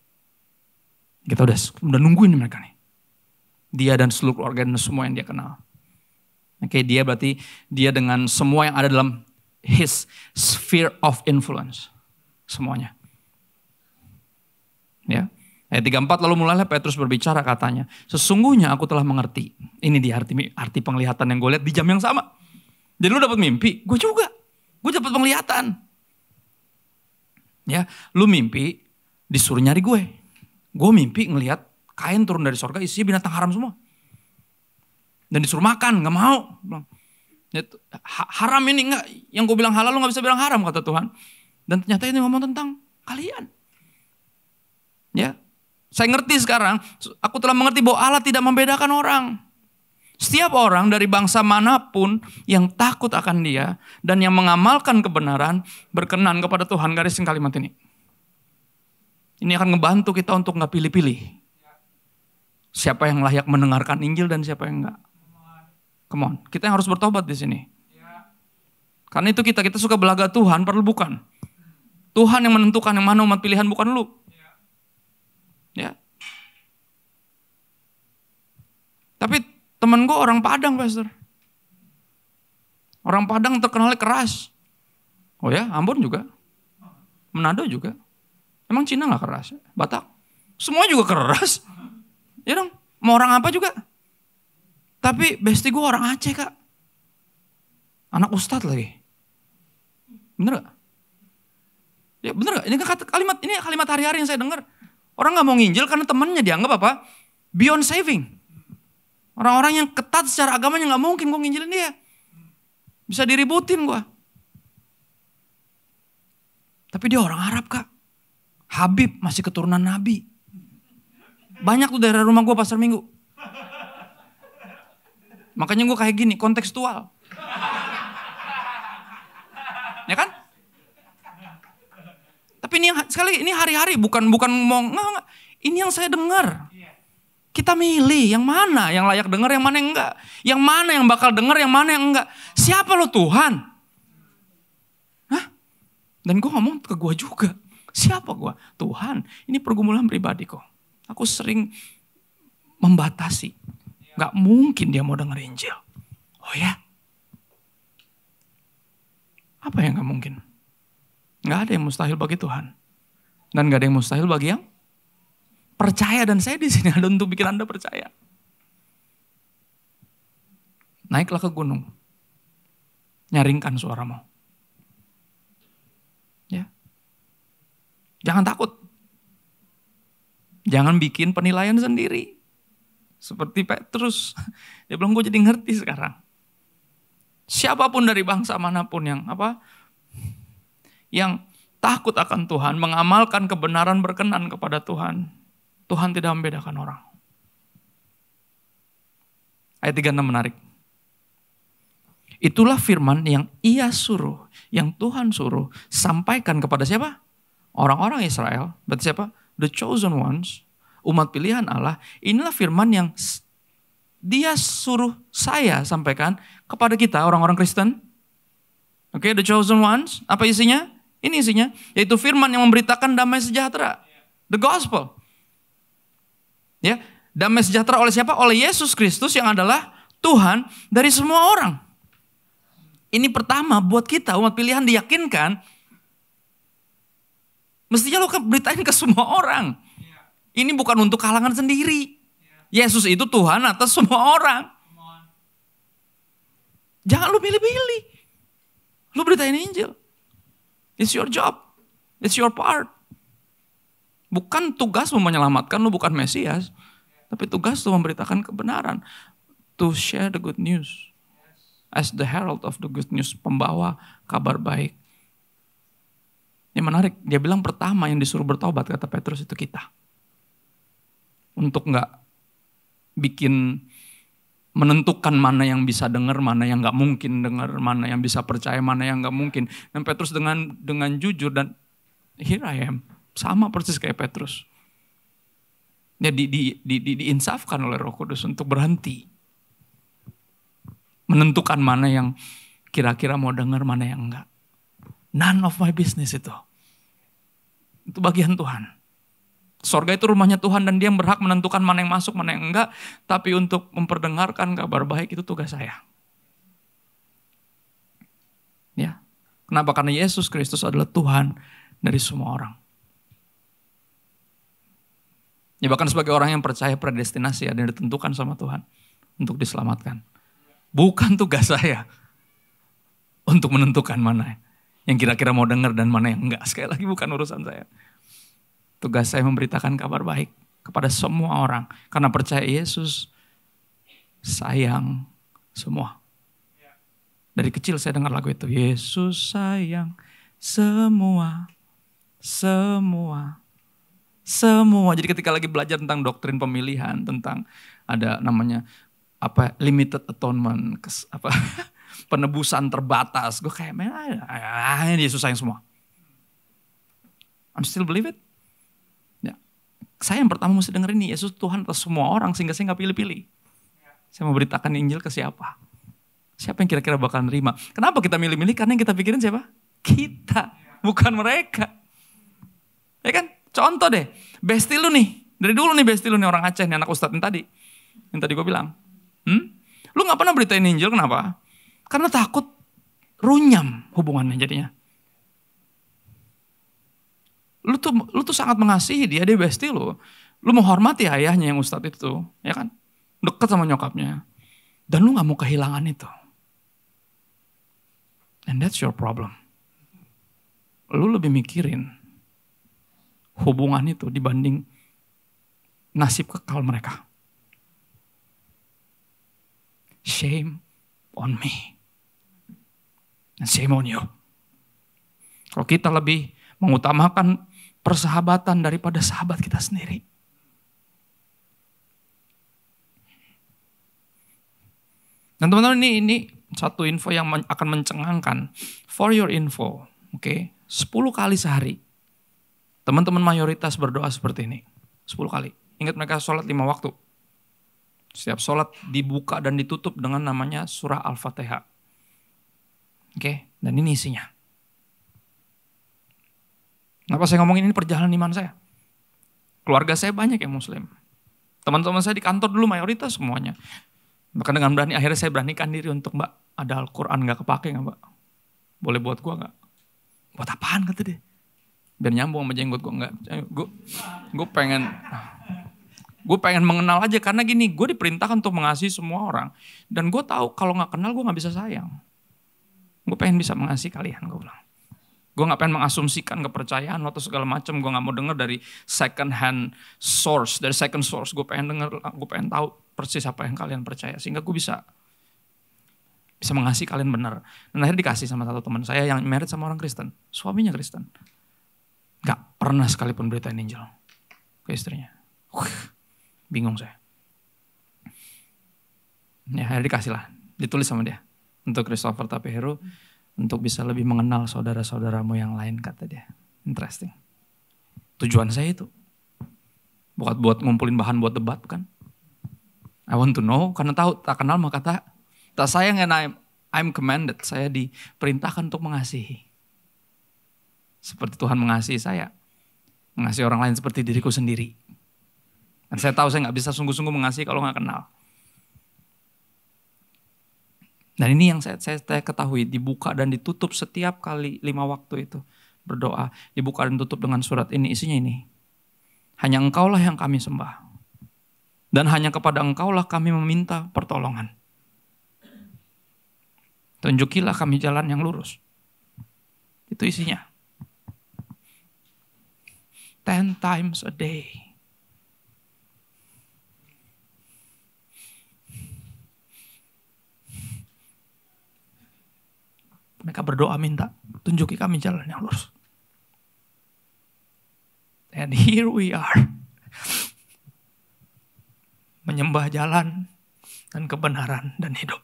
Kita udah nungguin mereka nih. Dia dan seluruh keluarga dan semua yang dia kenal. Oke, dia berarti dia dengan semua yang ada dalam his sphere of influence. Semuanya. Ya. Ayat 34, lalu mulailah Petrus berbicara katanya, sesungguhnya aku telah mengerti. Ini dia arti penglihatan yang gue lihat di jam yang sama. Jadi lu dapat mimpi, gue juga. Gue dapat penglihatan. Ya, lu mimpi disuruh nyari gue. Gue mimpi ngelihat kain turun dari sorga isinya binatang haram semua. Dan disuruh makan, gak mau. Haram ini enggak, yang gue bilang halal lu gak bisa bilang haram kata Tuhan. Dan ternyata ini ngomong tentang kalian. Ya, saya ngerti sekarang, aku telah mengerti bahwa Allah tidak membedakan orang. Setiap orang dari bangsa manapun yang takut akan Dia dan yang mengamalkan kebenaran berkenan kepada Tuhan. Garisin kalimat ini. Ini akan ngebantu kita untuk gak pilih-pilih. Siapa yang layak mendengarkan Injil dan siapa yang enggak. Come on, kita yang harus bertobat di sini. Karena itu kita suka belaga Tuhan, padahal bukan. Tuhan yang menentukan yang mana umat pilihan, bukan lu. Ya. Tapi temen gue orang Padang, Pastor. Orang Padang terkenalnya keras. Oh ya, Ambon juga. Manado juga. Emang Cina gak keras? Batak? Semua juga keras. Ya dong, mau orang apa juga. Tapi bestie gue orang Aceh, Kak. Anak ustadz lagi. Bener gak? Ya bener gak? Ini kalimat hari-hari yang saya dengar. Orang gak mau nginjil karena temennya dianggap apa? Beyond saving. Orang-orang yang ketat secara agamanya gak mungkin gue nginjilin dia. Bisa diributin gue. Tapi dia orang Arab, Kak. Habib masih keturunan Nabi. Banyak tuh dari rumah gue pasar Minggu. Makanya gue kayak gini, kontekstual. Ya kan? Tapi ini sekali ini hari-hari bukan mau enggak. Ini yang saya dengar. Kita milih yang mana yang layak dengar, yang mana yang enggak. Yang mana yang bakal dengar, yang mana yang enggak. Siapa lo Tuhan? Hah? Dan gue ngomong ke gue juga. Siapa gue? Tuhan. Ini pergumulan pribadi kok. Aku sering membatasi. Gak mungkin dia mau denger Injil. Oh ya? Apa yang gak mungkin? Gak ada yang mustahil bagi Tuhan. Dan gak ada yang mustahil bagi yang percaya. Dan saya di sini ada untuk bikin Anda percaya. Naiklah ke gunung. Nyaringkan suaramu. Ya. Jangan takut. Jangan bikin penilaian sendiri. Seperti Petrus. Dia bilang, gue jadi ngerti sekarang. Siapapun dari bangsa manapun yang takut akan Tuhan, mengamalkan kebenaran berkenan kepada Tuhan. Tuhan tidak membedakan orang. Ayat 36 menarik. Itulah firman yang ia suruh, yang Tuhan suruh, sampaikan kepada siapa? Orang-orang Israel. Berarti siapa? The chosen ones. Umat pilihan Allah, inilah firman yang dia suruh saya sampaikan kepada kita orang-orang Kristen. Oke, the chosen ones, apa isinya? Ini isinya, yaitu firman yang memberitakan damai sejahtera. The gospel. Ya, damai sejahtera oleh siapa? Oleh Yesus Kristus yang adalah Tuhan dari semua orang. Ini pertama buat kita umat pilihan diyakinkan, mestinya lo beritain ke semua orang. Ini bukan untuk kalangan sendiri. Yesus itu Tuhan atas semua orang. Jangan lu pilih-pilih. Lu beritain Injil. It's your job. It's your part. Bukan tugasmu menyelamatkan, lu bukan Mesias. Tapi tugas lu memberitakan kebenaran. To share the good news. As the herald of the good news. Pembawa kabar baik. Ini menarik, dia bilang pertama yang disuruh bertobat, kata Petrus, itu kita. Untuk gak menentukan mana yang bisa dengar, mana yang gak mungkin dengar, mana yang bisa percaya, mana yang gak mungkin. Dan Petrus dengan jujur dan here I am, sama persis kayak Petrus. Ya diinsafkan oleh Roh Kudus untuk berhenti. Menentukan mana yang kira-kira mau dengar, mana yang enggak. None of my business itu. Itu bagian Tuhan. Sorga itu rumahnya Tuhan dan dia berhak menentukan mana yang masuk, mana yang enggak. Tapi untuk memperdengarkan kabar baik itu tugas saya. Ya. Kenapa? Karena Yesus Kristus adalah Tuhan dari semua orang. Ya bahkan sebagai orang yang percaya predestinasi ada yang ditentukan sama Tuhan untuk diselamatkan. Bukan tugas saya untuk menentukan mana yang kira-kira mau dengar dan mana yang enggak. Sekali lagi bukan urusan saya. Tugas saya memberitakan kabar baik kepada semua orang. Karena percaya Yesus sayang semua. Dari kecil saya dengar lagu itu. Yesus sayang semua. Semua. Jadi ketika lagi belajar tentang doktrin pemilihan. Tentang ada namanya limited atonement. Penebusan terbatas. Gue kayak, Yesus sayang semua. I'm still believe it. Saya yang pertama mesti denger ini, Yesus Tuhan atas semua orang sehingga saya gak pilih-pilih. Saya mau beritakan Injil ke siapa? Siapa yang kira-kira bakal nerima? Kenapa kita milih-milih? Karena yang kita pikirin siapa? Kita, bukan mereka. Ya kan? Contoh deh, bestie lu nih. Dari dulu nih bestie lu nih orang Aceh nih, anak Ustadz yang tadi gue bilang. Lu gak pernah beritain Injil, kenapa? Karena takut runyam hubungannya jadinya. Lu tuh sangat mengasihi dia bestie lu. Lu menghormati ayahnya yang Ustadz itu, ya kan? Dekat sama nyokapnya. Dan lu gak mau kehilangan itu. And that's your problem. Lu lebih mikirin hubungan itu dibanding nasib kekal mereka. Shame on me. And shame on you. Kalau kita lebih mengutamakan persahabatan daripada sahabat kita sendiri. Dan teman-teman ini satu info yang akan mencengangkan. For your info, oke, 10 kali sehari. Teman-teman mayoritas berdoa seperti ini. 10 kali. Ingat mereka sholat 5 waktu. Setiap sholat dibuka dan ditutup dengan namanya surah Al-Fatihah. Oke, dan ini isinya. Kenapa saya ngomongin ini perjalanan iman saya? Keluarga saya banyak yang muslim. Teman-teman saya di kantor dulu mayoritas semuanya. Bahkan dengan berani, akhirnya saya beranikan diri untuk, Mbak, ada Al-Quran gak kepake gak, Mbak? Boleh buat gua gak? Buat apaan kata dia? Biar nyambung sama jenggot gua enggak. Gue pengen mengenal aja karena gini, gue diperintahkan untuk mengasihi semua orang. Dan gue tahu kalau gak kenal gue gak bisa sayang. Gue pengen bisa mengasihi kalian, gue bilang. Gue gak pengen mengasumsikan kepercayaan atau segala macam. Gue gak mau denger dari second hand source. Dari second source gue pengen denger, gue pengen tahu persis apa yang kalian percaya. Sehingga gue bisa mengasihi kalian benar. Dan akhirnya dikasih sama satu teman saya yang married sama orang Kristen. Suaminya Kristen. Gak pernah sekalipun beritain Injil ke istrinya. Bingung saya. Ya akhirnya dikasih lah. Ditulis sama dia. Untuk Christopher Tapeheru. Untuk bisa lebih mengenal saudara-saudaramu yang lain, kata dia. Interesting. Tujuan saya itu. Bukan buat ngumpulin bahan buat debat, bukan. I want to know, karena tahu, tak kenal maka tak sayang, and I'm commanded. Saya diperintahkan untuk mengasihi. Seperti Tuhan mengasihi saya. Mengasihi orang lain seperti diriku sendiri. Dan saya tahu saya gak bisa sungguh-sungguh mengasihi kalau gak kenal. Dan ini yang saya ketahui, dibuka dan ditutup setiap kali 5 waktu itu. Berdoa, dibuka dan tutup dengan surat ini, isinya ini. Hanya Engkaulah yang kami sembah. Dan hanya kepada Engkaulah kami meminta pertolongan. Tunjukilah kami jalan yang lurus. Itu isinya. 10 times a day. Mereka berdoa minta, tunjuki kami jalan yang lurus. And here we are. Menyembah jalan dan kebenaran dan hidup.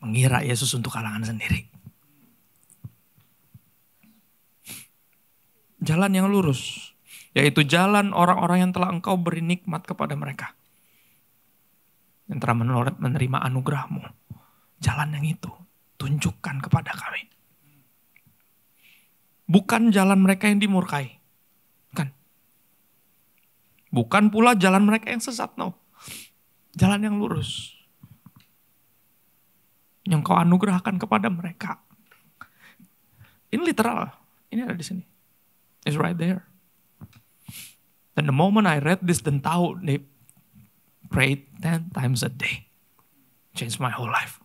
Mengira Yesus untuk kalangan sendiri. Jalan yang lurus, yaitu jalan orang-orang yang telah Engkau beri nikmat kepada mereka. Yang telah menerima anugerah-Mu. Jalan yang itu, tunjukkan kepada kami. Bukan jalan mereka yang dimurkai. Bukan pula jalan mereka yang sesat, no. Jalan yang lurus. Yang Kau anugerahkan kepada mereka. Ini literal. Ini ada di sini. It's right there. And the moment I read this, dan tahu they prayed 10 times a day. Changed my whole life.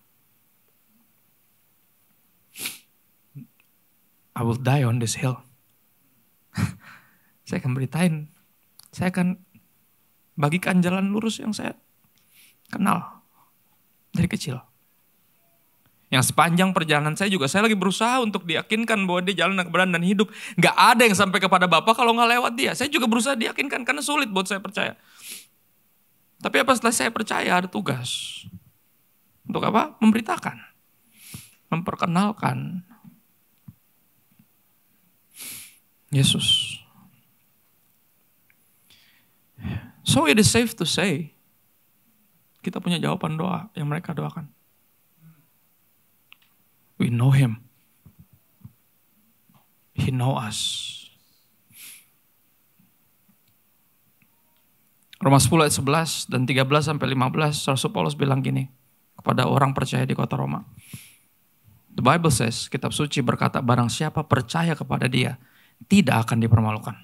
I will die on this hill. Saya akan beritain. Saya akan bagikan jalan lurus yang saya kenal dari kecil. Yang sepanjang perjalanan saya juga, saya lagi berusaha untuk diyakinkan bahwa dia jalan kebenaran dan hidup. Gak ada yang sampai kepada Bapa kalau gak lewat dia. Saya juga berusaha diyakinkan karena sulit buat saya percaya. Tapi apa setelah saya percaya ada tugas. Untuk apa? Memberitakan. Memperkenalkan Yesus. So it is safe to say, kita punya jawaban doa yang mereka doakan. We know Him. He know us. Roma 10 ayat 11 dan 13 sampai 15, Rasul Paulus bilang gini kepada orang percaya di kota Roma. The Bible says, kitab suci berkata, barang siapa percaya kepada Dia, tidak akan dipermalukan.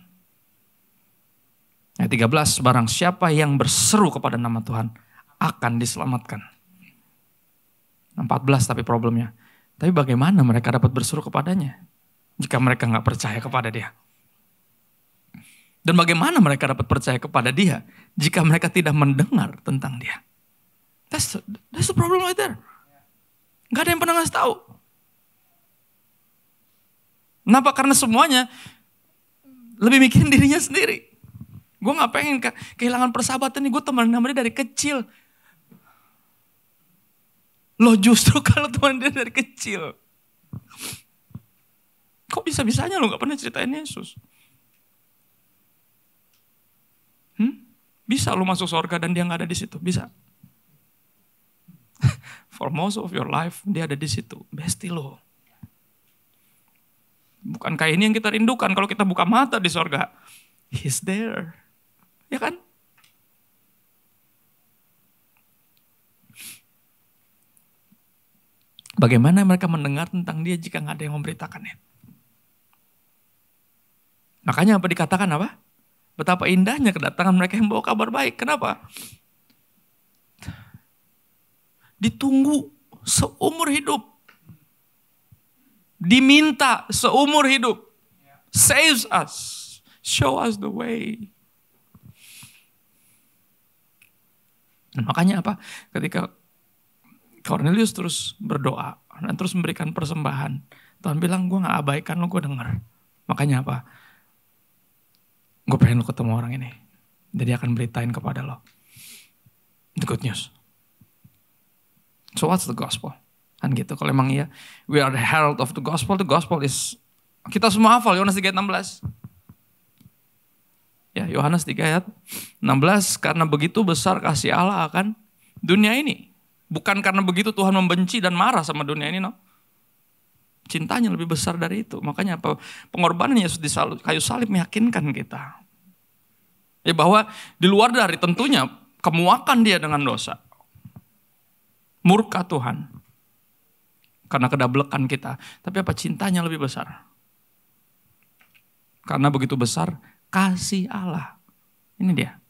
Ayat 13, barang siapa yang berseru kepada nama Tuhan akan diselamatkan. 14 tapi problemnya. Tapi bagaimana mereka dapat berseru kepadanya jika mereka gak percaya kepada Dia? Dan bagaimana mereka dapat percaya kepada Dia jika mereka tidak mendengar tentang Dia? That's the problem right there. Gak ada yang pernah ngasih tahu. Kenapa? Karena semuanya lebih mikirin dirinya sendiri. Gue gak pengen kehilangan persahabatan ini. Gue teman sama dia dari kecil. Loh justru kalau teman dia dari kecil. Kok bisa-bisanya lo gak pernah ceritain Yesus? Bisa lo masuk surga dan dia gak ada di situ? Bisa. For most of your life dia ada di situ. Besti lo. Bukankah ini yang kita rindukan kalau kita buka mata di surga? He's there. Ya kan? Bagaimana mereka mendengar tentang Dia jika gak ada yang memberitakannya? Makanya apa dikatakan apa? Betapa indahnya kedatangan mereka yang bawa kabar baik. Kenapa? Ditunggu seumur hidup. Diminta seumur hidup. Saves us. Show us the way. Makanya apa? Ketika Cornelius terus berdoa dan terus memberikan persembahan, Tuhan bilang, gue gak abaikan lo, gue denger. Makanya apa? Gue pengen lo ketemu orang ini. Jadi akan beritain kepada lo the good news. So what's the gospel? Kan gitu, kalau emang iya, we are the herald of the gospel is, kita semua hafal Yohanes 3 ayat 16. Ya, Yohanes 3 ayat 16, karena begitu besar kasih Allah akan dunia ini. Bukan karena begitu Tuhan membenci dan marah sama dunia ini, no. Cintanya lebih besar dari itu. Makanya apa? Pengorbanan Yesus di kayu salib meyakinkan kita. Ya bahwa di luar dari tentunya kemuakan Dia dengan dosa. Murka Tuhan. Karena kedablekan kita. Tapi apa? Cintanya lebih besar. Karena begitu besar kasih Allah. Ini dia.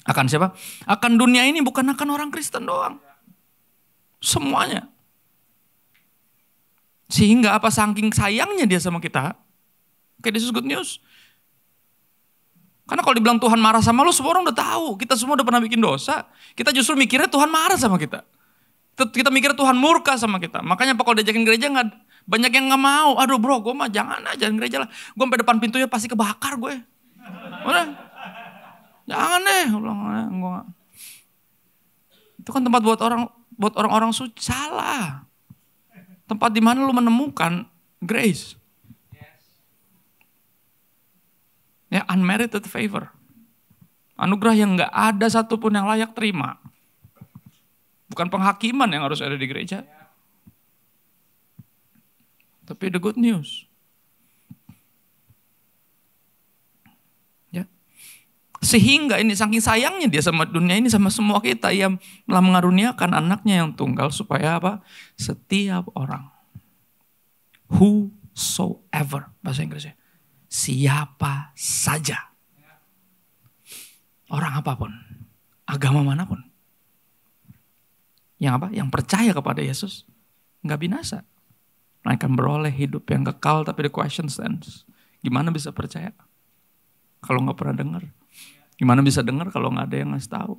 Akan siapa? Akan dunia ini, bukan akan orang Kristen doang. Semuanya. Sehingga apa? Saking sayangnya Dia sama kita. Okay, this is good news. Karena kalau dibilang Tuhan marah sama lu, semua orang udah tahu. Kita semua udah pernah bikin dosa. Kita justru mikirnya Tuhan marah sama kita. Kita mikir Tuhan murka sama kita. Makanya apa kalau diajakin gereja Banyak yang gak mau. Aduh bro, gue mah jangan gereja lah. Gue sampai depan pintunya pasti kebakar gue. Udah. Jangan deh. Itu kan tempat buat orang-orang suci. Salah. Tempat di mana lu menemukan grace. Ya, unmerited favor. Anugerah yang gak ada satupun yang layak terima. Bukan penghakiman yang harus ada di gereja. Tapi the good news. Ya. Sehingga ini saking sayangnya dia sama dunia ini, sama semua kita. Ia telah mengaruniakan anaknya yang tunggal supaya apa? Setiap orang. Whosoever. Bahasa Inggrisnya. Siapa saja. Orang apapun. Agama manapun. Yang apa? Yang percaya kepada Yesus. Nggak binasa. Mereka beroleh hidup yang kekal, tapi the question stands. Gimana bisa percaya? Kalau nggak pernah dengar. Gimana bisa dengar kalau nggak ada yang ngasih tahu?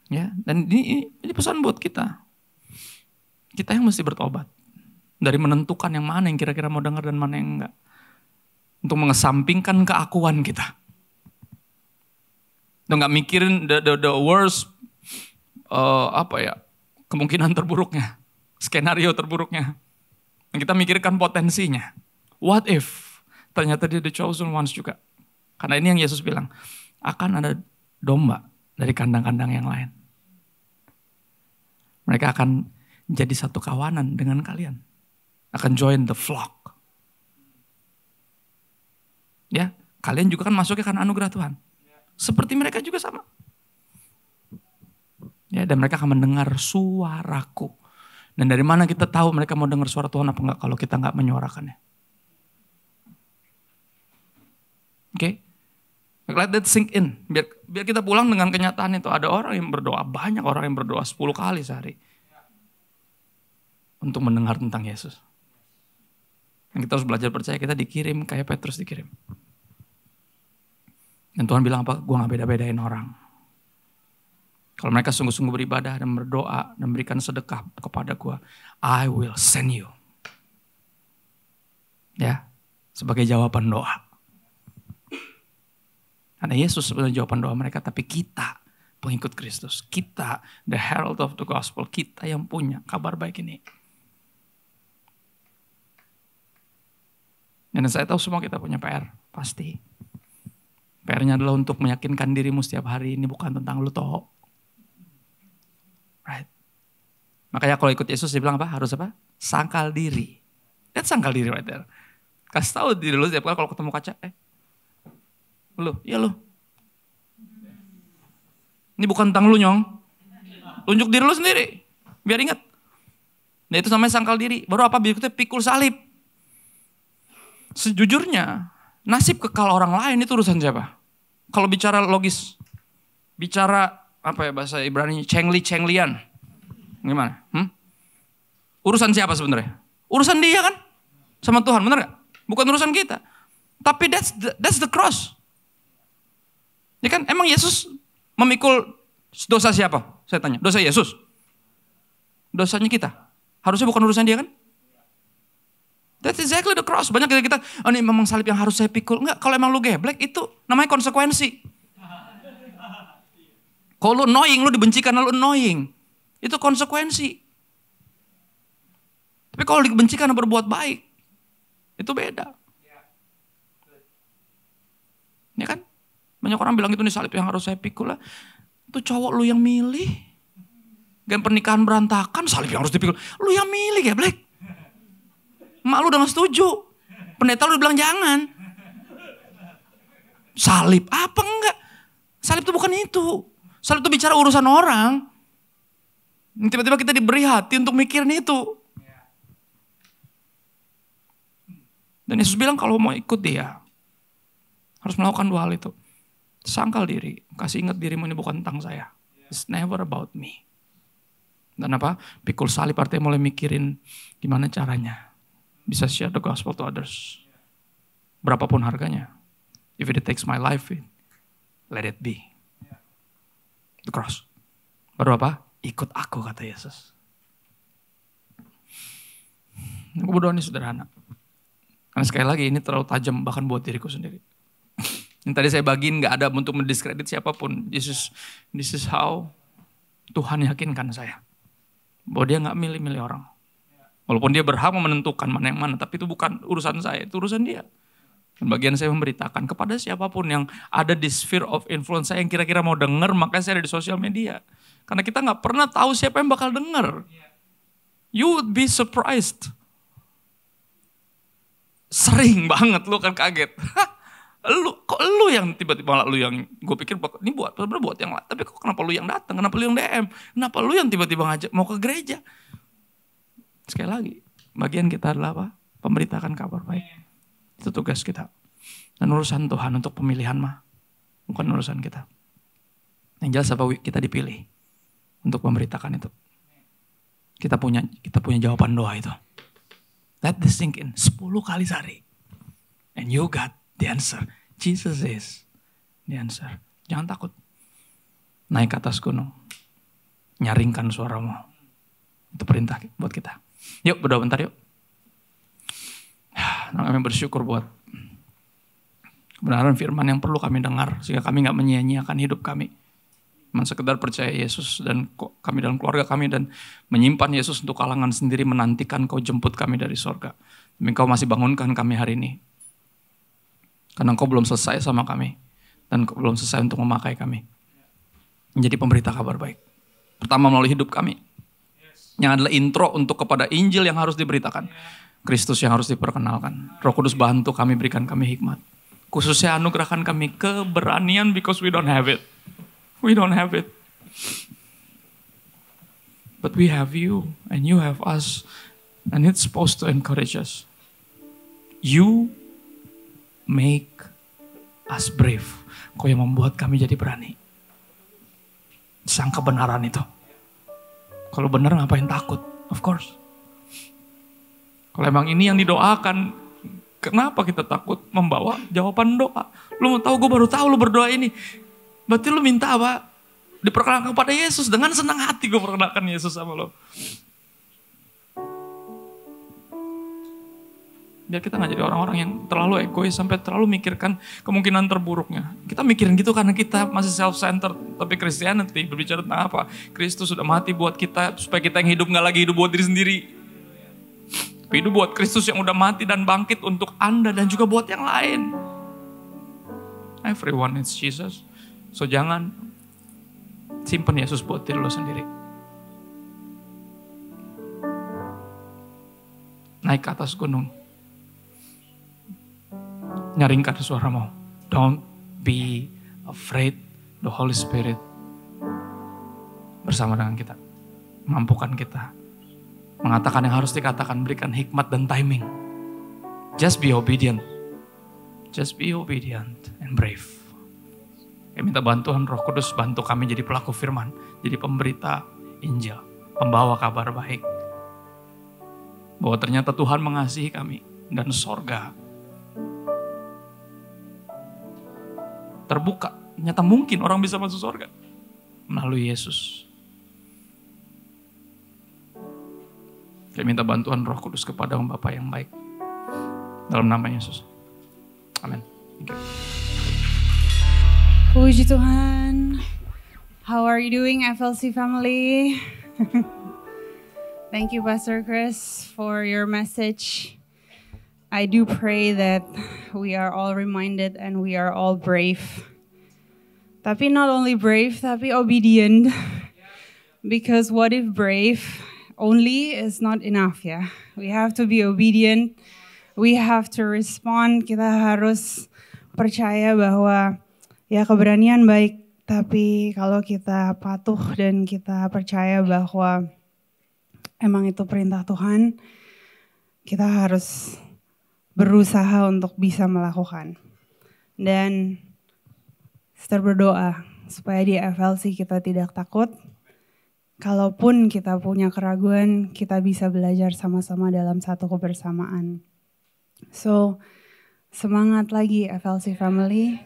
Ya, dan ini pesan buat kita. Kita yang mesti bertobat. Dari menentukan yang mana yang kira-kira mau dengar dan mana yang enggak. Untuk mengesampingkan keakuan kita. Dan nggak mikirin the worst, kemungkinan terburuknya, skenario terburuknya. Dan kita mikirkan potensinya. What if ternyata dia the chosen ones juga? Karena ini yang Yesus bilang, akan ada domba dari kandang-kandang yang lain. Mereka akan jadi satu kawanan dengan kalian. Akan join the flock. Ya, kalian juga kan masuknya karena anugerah Tuhan. Seperti mereka juga sama. Ya, dan mereka akan mendengar suaraku. Dan dari mana kita tahu mereka mau dengar suara Tuhan apa enggak kalau kita enggak menyuarakannya? Oke? Let that sink in. Biar kita pulang dengan kenyataan itu. Ada orang yang berdoa, banyak orang yang berdoa 10 kali sehari. Untuk mendengar tentang Yesus. Dan kita harus belajar percaya, kita dikirim kayak Petrus dikirim. Dan Tuhan bilang apa? Gue gak beda-bedain orang. Kalau mereka sungguh-sungguh beribadah dan berdoa dan berikan sedekah kepada gue, I will send you. Ya, sebagai jawaban doa. Karena Yesus sebenarnya jawaban doa mereka, tapi kita pengikut Kristus. Kita, the herald of the gospel, kita yang punya kabar baik ini. Dan saya tahu semua kita punya PR, pasti. PR-nya adalah untuk meyakinkan dirimu setiap hari ini bukan tentang lu toh. Right. Makanya kalau ikut Yesus dia bilang apa? Harus apa? Sangkal diri. That's sangkal diri right there. Kasih tahu diri lu setiap kali kalau ketemu kaca, lu. Ini bukan tentang lu nyong. Tunjuk diri lu sendiri. Biar ingat. Nah itu namanya sangkal diri. Baru apa? Berikutnya pikul salib. Sejujurnya, nasib kekal orang lain itu urusan siapa? Kalau bicara logis. Bicara apa ya bahasa Ibrani? Cengli-cenglian. Gimana? Urusan siapa sebenarnya? Urusan dia kan? Sama Tuhan, benar gak? Bukan urusan kita. Tapi that's the cross. Ya kan, emang Yesus memikul dosa siapa? Saya tanya, dosa Yesus? Dosanya kita? Harusnya bukan urusan dia kan? That's exactly the cross. Banyak dari kita, oh ini memang salib yang harus saya pikul. Enggak, kalau emang lu geblek itu namanya konsekuensi. Kalau lu annoying, lu dibenci karena lu annoying. Itu konsekuensi. Tapi kalau dibenci karena berbuat baik, itu beda. Ya kan? Banyak orang bilang itu nih salib yang harus saya pikul lah. Itu cowok lu yang milih. Gak pernikahan berantakan, salib yang harus dipikul. Lu yang milih geblek. Mak lu udah gak setuju. Pendeta lu bilang jangan. Salib apa enggak? Salib itu bukan itu. Salib itu bicara urusan orang. Tiba-tiba kita diberi hati untuk mikirin itu. Dan Yesus bilang kalau mau ikut dia, harus melakukan 2 hal itu. Sangkal diri, kasih ingat dirimu ini bukan tentang saya. It's never about me. Dan apa? Pikul salib artinya mulai mikirin gimana caranya. Bisa share the gospel to others. Berapapun harganya. If it takes my life, let it be. The cross. Baru apa? Ikut aku kata Yesus. Gue berdoa ini sederhana. Karena sekali lagi ini terlalu tajam bahkan buat diriku sendiri. Yang tadi saya bagiin gak ada untuk mendiskredit siapapun. This is how Tuhan yakinkan saya. Bahwa dia gak milih-milih orang. Walaupun dia berhak menentukan mana yang mana. Tapi itu bukan urusan saya, itu urusan dia. Dan bagian saya memberitakan kepada siapapun yang ada di sphere of influence saya yang kira-kira mau denger, makanya saya ada di sosial media. Karena kita gak pernah tahu siapa yang bakal denger. You would be surprised. Sering banget lu kan kaget. Kok lu yang tiba-tiba lu yang gue pikir ini buat yang lain. Tapi kok kenapa lu yang datang? Kenapa lu yang DM? Kenapa lu yang tiba-tiba ngajak mau ke gereja? Sekali lagi, bagian kita adalah apa? Pemberitakan kabar baik. Itu tugas kita. Dan urusan Tuhan untuk pemilihan mah bukan urusan kita. Yang jelas apa kita dipilih untuk memberitakan itu. Kita punya jawaban doa itu. Let this sink in 10 kali sehari. And you got the answer. Jesus is the answer. Jangan takut. Naik ke atas gunung. Nyaringkan suaramu. Itu perintah buat kita. Yuk berdoa bentar yuk. Kami bersyukur buat kebenaran firman yang perlu kami dengar. Sehingga kami gak menyia-nyiakan hidup kami. Cuma sekedar percaya Yesus dan kami dalam keluarga kami. Dan menyimpan Yesus untuk kalangan sendiri. Menantikan kau jemput kami dari sorga. Demi kau masih bangunkan kami hari ini. Karena engkau belum selesai sama kami. Dan engkau belum selesai untuk memakai kami. Menjadi pemberita kabar baik. Pertama melalui hidup kami. Yang adalah intro untuk kepada Injil yang harus diberitakan. Kristus yang harus diperkenalkan. Roh Kudus bantu kami, berikan kami hikmat. Khususnya anugerahkan kami keberanian because we don't have it. We don't have it. But we have you and you have us. And it's supposed to encourage us. You make us brave. Kau yang membuat kami jadi berani. Sang kebenaran itu. Kalau benar ngapain takut? Of course. Kalau emang ini yang didoakan, kenapa kita takut membawa jawaban doa? Lu mau tahu, gue baru tahu lu berdoa ini. Berarti lu minta apa? Diperkenalkan kepada Yesus. Dengan senang hati gue perkenalkan Yesus sama lo. Biar kita gak jadi orang-orang yang terlalu egois sampai terlalu mikirkan kemungkinan terburuknya. Kita mikirin gitu karena kita masih self-centered. Tapi Christianity berbicara tentang apa? Kristus sudah mati buat kita supaya kita yang hidup gak lagi hidup buat diri sendiri. Tapi hidup buat Kristus yang udah mati dan bangkit untuk Anda dan juga buat yang lain. Everyone needs Jesus. So jangan simpen Yesus buat diri lo sendiri. Naik ke atas gunung. Nyaringkan suaramu. Don't be afraid. The Holy Spirit bersama dengan kita. Mampukan kita. Mengatakan yang harus dikatakan. Berikan hikmat dan timing. Just be obedient. Just be obedient and brave. Kami minta bantuan Roh Kudus. Bantu kami jadi pelaku firman. Jadi pemberita Injil. Pembawa kabar baik. Bahwa ternyata Tuhan mengasihi kami. Dan sorga terbuka. Nyata mungkin orang bisa masuk surga melalui Yesus. Saya minta bantuan Roh Kudus kepada Bapa yang baik. Dalam nama Yesus. Amin. Thank you. Puji Tuhan. How are you doing, FLC family? Thank you, Pastor Chris, for your message. I do pray that we are all reminded and we are all brave. Tapi not only brave, tapi obedient. Because what if brave only is not enough ya. We have to be obedient. We have to respond. Kita harus percaya bahwa ya keberanian baik. Tapi kalau kita patuh dan kita percaya bahwa emang itu perintah Tuhan, kita harus berusaha untuk bisa melakukan. Dan Sister berdoa supaya di FLC kita tidak takut. Kalaupun kita punya keraguan, kita bisa belajar sama-sama dalam satu kebersamaan. So, semangat lagi FLC family.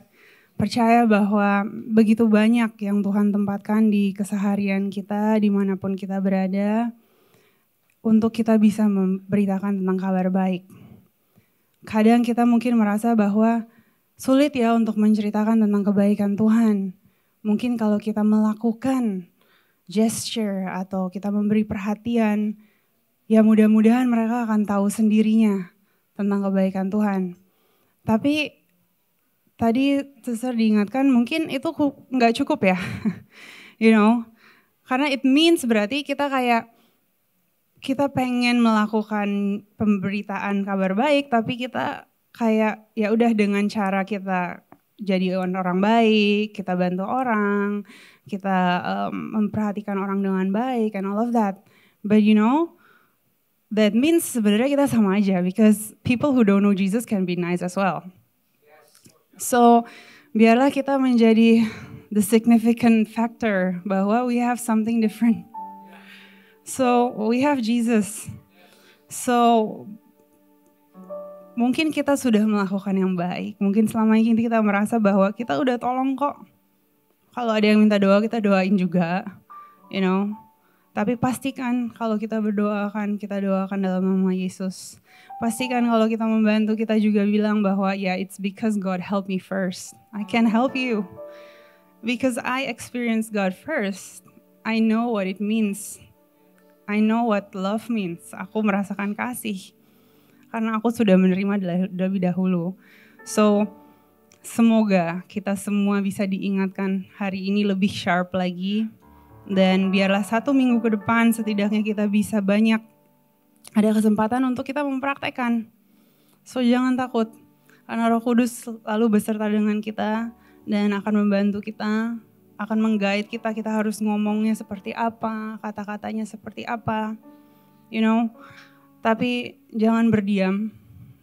Percaya bahwa begitu banyak yang Tuhan tempatkan di keseharian kita, dimanapun kita berada. untuk kita bisa memberitakan tentang kabar baik. Kadang kita mungkin merasa bahwa sulit ya untuk menceritakan tentang kebaikan Tuhan. Mungkin kalau kita melakukan gesture atau kita memberi perhatian, ya mudah-mudahan mereka akan tahu sendirinya tentang kebaikan Tuhan. Tapi tadi Sister diingatkan mungkin itu nggak cukup ya, karena it means berarti kita pengen melakukan pemberitaan kabar baik, tapi kita kayak ya udah dengan cara kita jadi orang baik, kita bantu orang, kita memperhatikan orang dengan baik and all of that. But that means sebenarnya kita sama aja, because people who don't know Jesus can be nice as well. So biarlah kita menjadi the significant factor bahwa we have something different. So we have Jesus. So mungkin kita sudah melakukan yang baik. Mungkin selama ini kita merasa bahwa kita udah tolong kok. Kalau ada yang minta doa, kita doain juga. Tapi pastikan kalau kita kita doakan dalam nama Yesus. Pastikan kalau kita membantu, kita juga bilang bahwa it's because God helped me first. I can help you. Because I experienced God first. I know what it means. I know what love means. Aku merasakan kasih. Karena aku sudah menerima lebih dahulu. So, semoga kita semua bisa diingatkan hari ini lebih sharp lagi. Dan biarlah 1 minggu ke depan setidaknya kita bisa banyak ada kesempatan untuk kita mempraktekkan. So, jangan takut. Karena Roh Kudus selalu beserta dengan kita dan akan membantu kita, akan meng-guide kita harus ngomongnya seperti apa, kata-katanya seperti apa, Tapi jangan berdiam.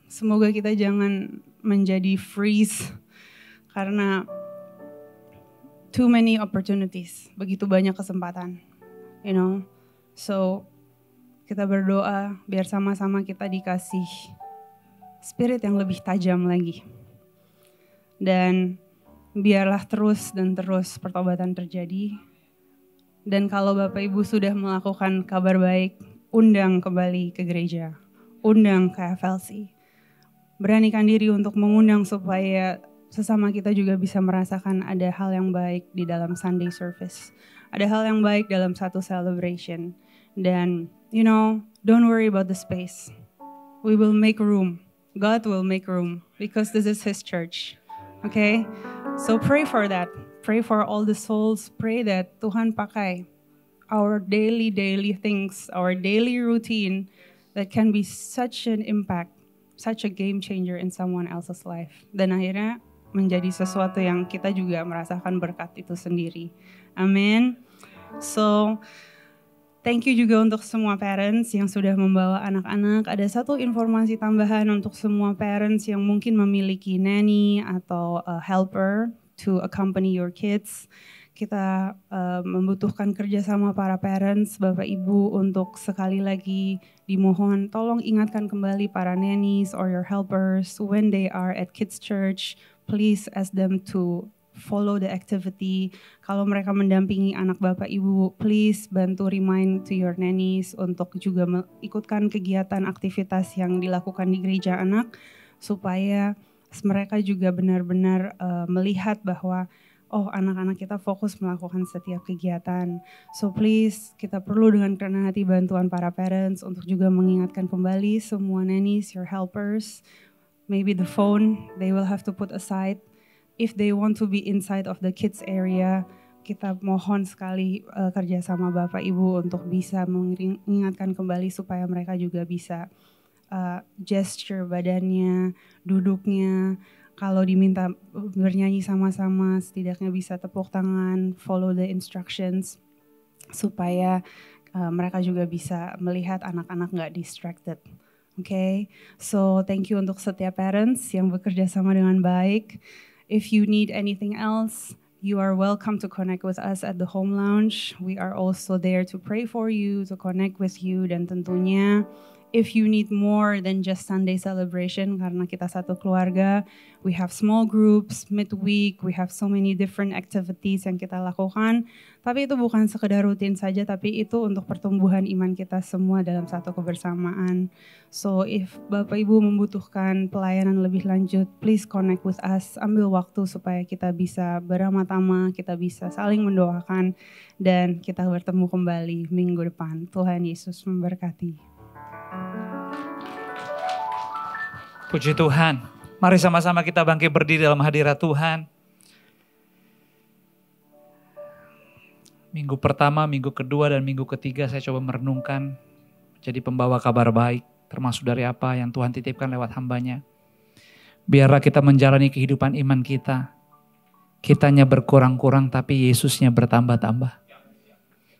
Semoga kita jangan menjadi freeze karena too many opportunities, begitu banyak kesempatan, So kita berdoa biar sama-sama kita dikasih spirit yang lebih tajam lagi. Dan biarlah terus dan terus pertobatan terjadi. Dan kalau Bapak Ibu sudah melakukan kabar baik, undang kembali ke gereja, undang ke FLC. Beranikan diri untuk mengundang supaya sesama kita juga bisa merasakan ada hal yang baik di dalam Sunday service. Ada hal yang baik dalam satu celebration. Dan, don't worry about the space. We will make room. God will make room because this is His church. Okay? So pray for that. Pray for all the souls. Pray that Tuhan pakai our daily things, our daily routine that can be such an impact, such a game changer in someone else's life. Dan akhirnya menjadi sesuatu yang kita juga merasakan berkat itu sendiri. Amin. So, thank you juga untuk semua parents yang sudah membawa anak-anak. Ada satu informasi tambahan untuk semua parents yang mungkin memiliki nanny atau helper to accompany your kids. Kita membutuhkan kerjasama para parents, Bapak Ibu, untuk sekali lagi dimohon tolong ingatkan kembali para nannies or your helpers when they are at kids church. Please ask them to follow the activity. Kalau mereka mendampingi anak Bapak Ibu, please bantu remind to your nannies untuk juga ikutkan kegiatan aktivitas yang dilakukan di gereja anak supaya mereka juga benar-benar melihat bahwa anak-anak kita fokus melakukan setiap kegiatan. So please, kita perlu dengan kerendahan hati bantuan para parents untuk juga mengingatkan kembali semua nannies, your helpers. Maybe the phone, they will have to put aside. If they want to be inside of the kids area, kita mohon sekali kerjasama Bapak Ibu untuk bisa mengingatkan kembali supaya mereka juga bisa gesture badannya, duduknya. Kalau diminta bernyanyi sama-sama, setidaknya bisa tepuk tangan, follow the instructions, supaya mereka juga bisa melihat anak-anak nggak distracted. Okay, so thank you untuk setiap parents yang bekerja sama dengan baik. If you need anything else, you are welcome to connect with us at the home lounge. We are also there to pray for you, to connect with you, dan tentunya if you need more than just Sunday celebration, karena kita satu keluarga, we have small groups, midweek, we have so many different activities yang kita lakukan. Tapi itu bukan sekedar rutin saja, tapi itu untuk pertumbuhan iman kita semua dalam satu kebersamaan. So if Bapak Ibu membutuhkan pelayanan lebih lanjut, please connect with us. Ambil waktu supaya kita bisa beramah-tamah, kita bisa saling mendoakan, dan kita bertemu kembali minggu depan. Tuhan Yesus memberkati. Puji Tuhan. Mari sama-sama kita bangkit berdiri dalam hadirat Tuhan. Minggu pertama, minggu kedua, dan minggu ketiga saya coba merenungkan jadi pembawa kabar baik, termasuk dari apa yang Tuhan titipkan lewat hambanya. Biarlah kita menjalani kehidupan iman kita. Kitanya berkurang-kurang tapi Yesusnya bertambah-tambah.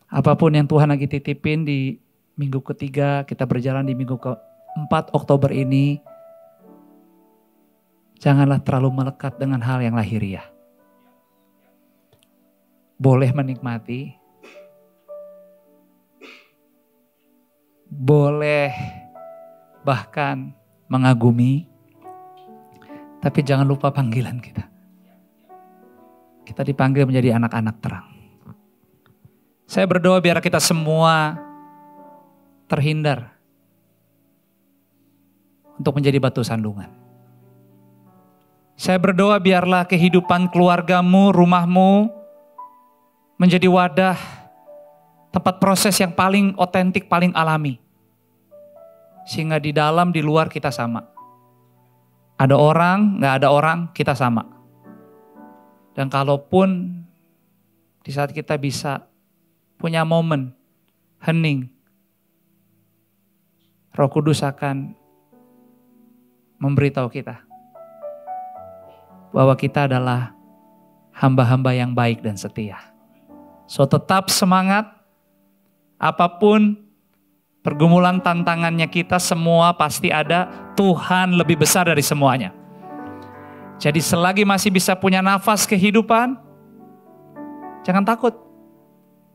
Apapun yang Tuhan lagi titipin di minggu ketiga, kita berjalan di minggu ke-4 Oktober ini, janganlah terlalu melekat dengan hal yang lahiriah. Boleh menikmati, boleh bahkan mengagumi, tapi jangan lupa panggilan kita. Kita dipanggil menjadi anak-anak terang. Saya berdoa biar kita semua terhindar untuk menjadi batu sandungan. Saya berdoa biarlah kehidupan keluargamu, rumahmu menjadi wadah tempat proses yang paling otentik, paling alami. Sehingga di dalam, di luar kita sama. Ada orang, gak ada orang, kita sama. Dan kalaupun di saat kita bisa punya momen hening, Roh Kudus akan memberitahu kita bahwa kita adalah hamba-hamba yang baik dan setia. So tetap semangat, apapun pergumulan tantangannya kita semua pasti ada, Tuhan lebih besar dari semuanya. Jadi selagi masih bisa punya nafas kehidupan, jangan takut.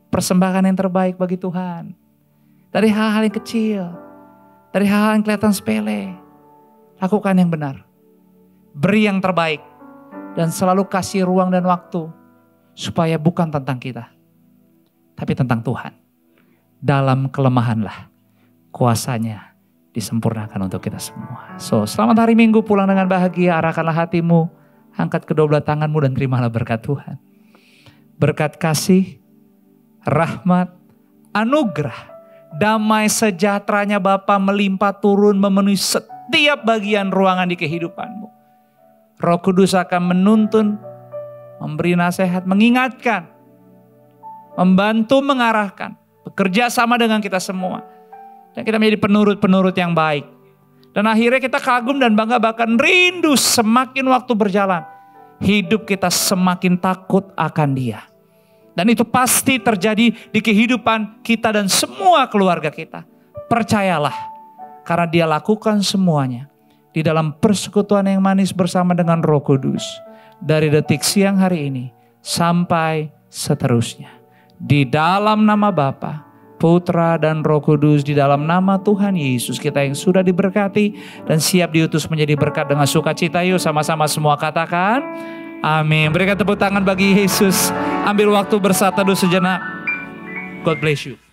Persembahkan yang terbaik bagi Tuhan. Dari hal-hal yang kecil, dari hal-hal yang kelihatan sepele, lakukan yang benar. Beri yang terbaik. Dan selalu kasih ruang dan waktu. Supaya bukan tentang kita. Tapi tentang Tuhan. Dalam kelemahanlah kuasanya disempurnakan untuk kita semua. So, selamat hari Minggu, pulang dengan bahagia, arahkanlah hatimu, angkat kedua belah tanganmu dan terimalah berkat Tuhan. Berkat kasih, rahmat, anugerah, damai sejahteranya Bapa melimpah turun memenuhi setiap bagian ruangan di kehidupanmu. Roh Kudus akan menuntun, memberi nasihat, mengingatkan, membantu mengarahkan, bekerja sama dengan kita semua. Dan kita menjadi penurut-penurut yang baik. Dan akhirnya kita kagum dan bangga, bahkan rindu semakin waktu berjalan. Hidup kita semakin takut akan Dia. Dan itu pasti terjadi di kehidupan kita dan semua keluarga kita. Percayalah, karena Dia lakukan semuanya di dalam persekutuan yang manis bersama dengan Roh Kudus. Dari detik siang hari ini sampai seterusnya. Di dalam nama Bapa, Putra dan Roh Kudus, di dalam nama Tuhan Yesus kita yang sudah diberkati dan siap diutus menjadi berkat dengan sukacita. Yuk sama-sama semua katakan amin. Berikan tepuk tangan bagi Yesus. Ambil waktu bersatu sejenak. God bless you.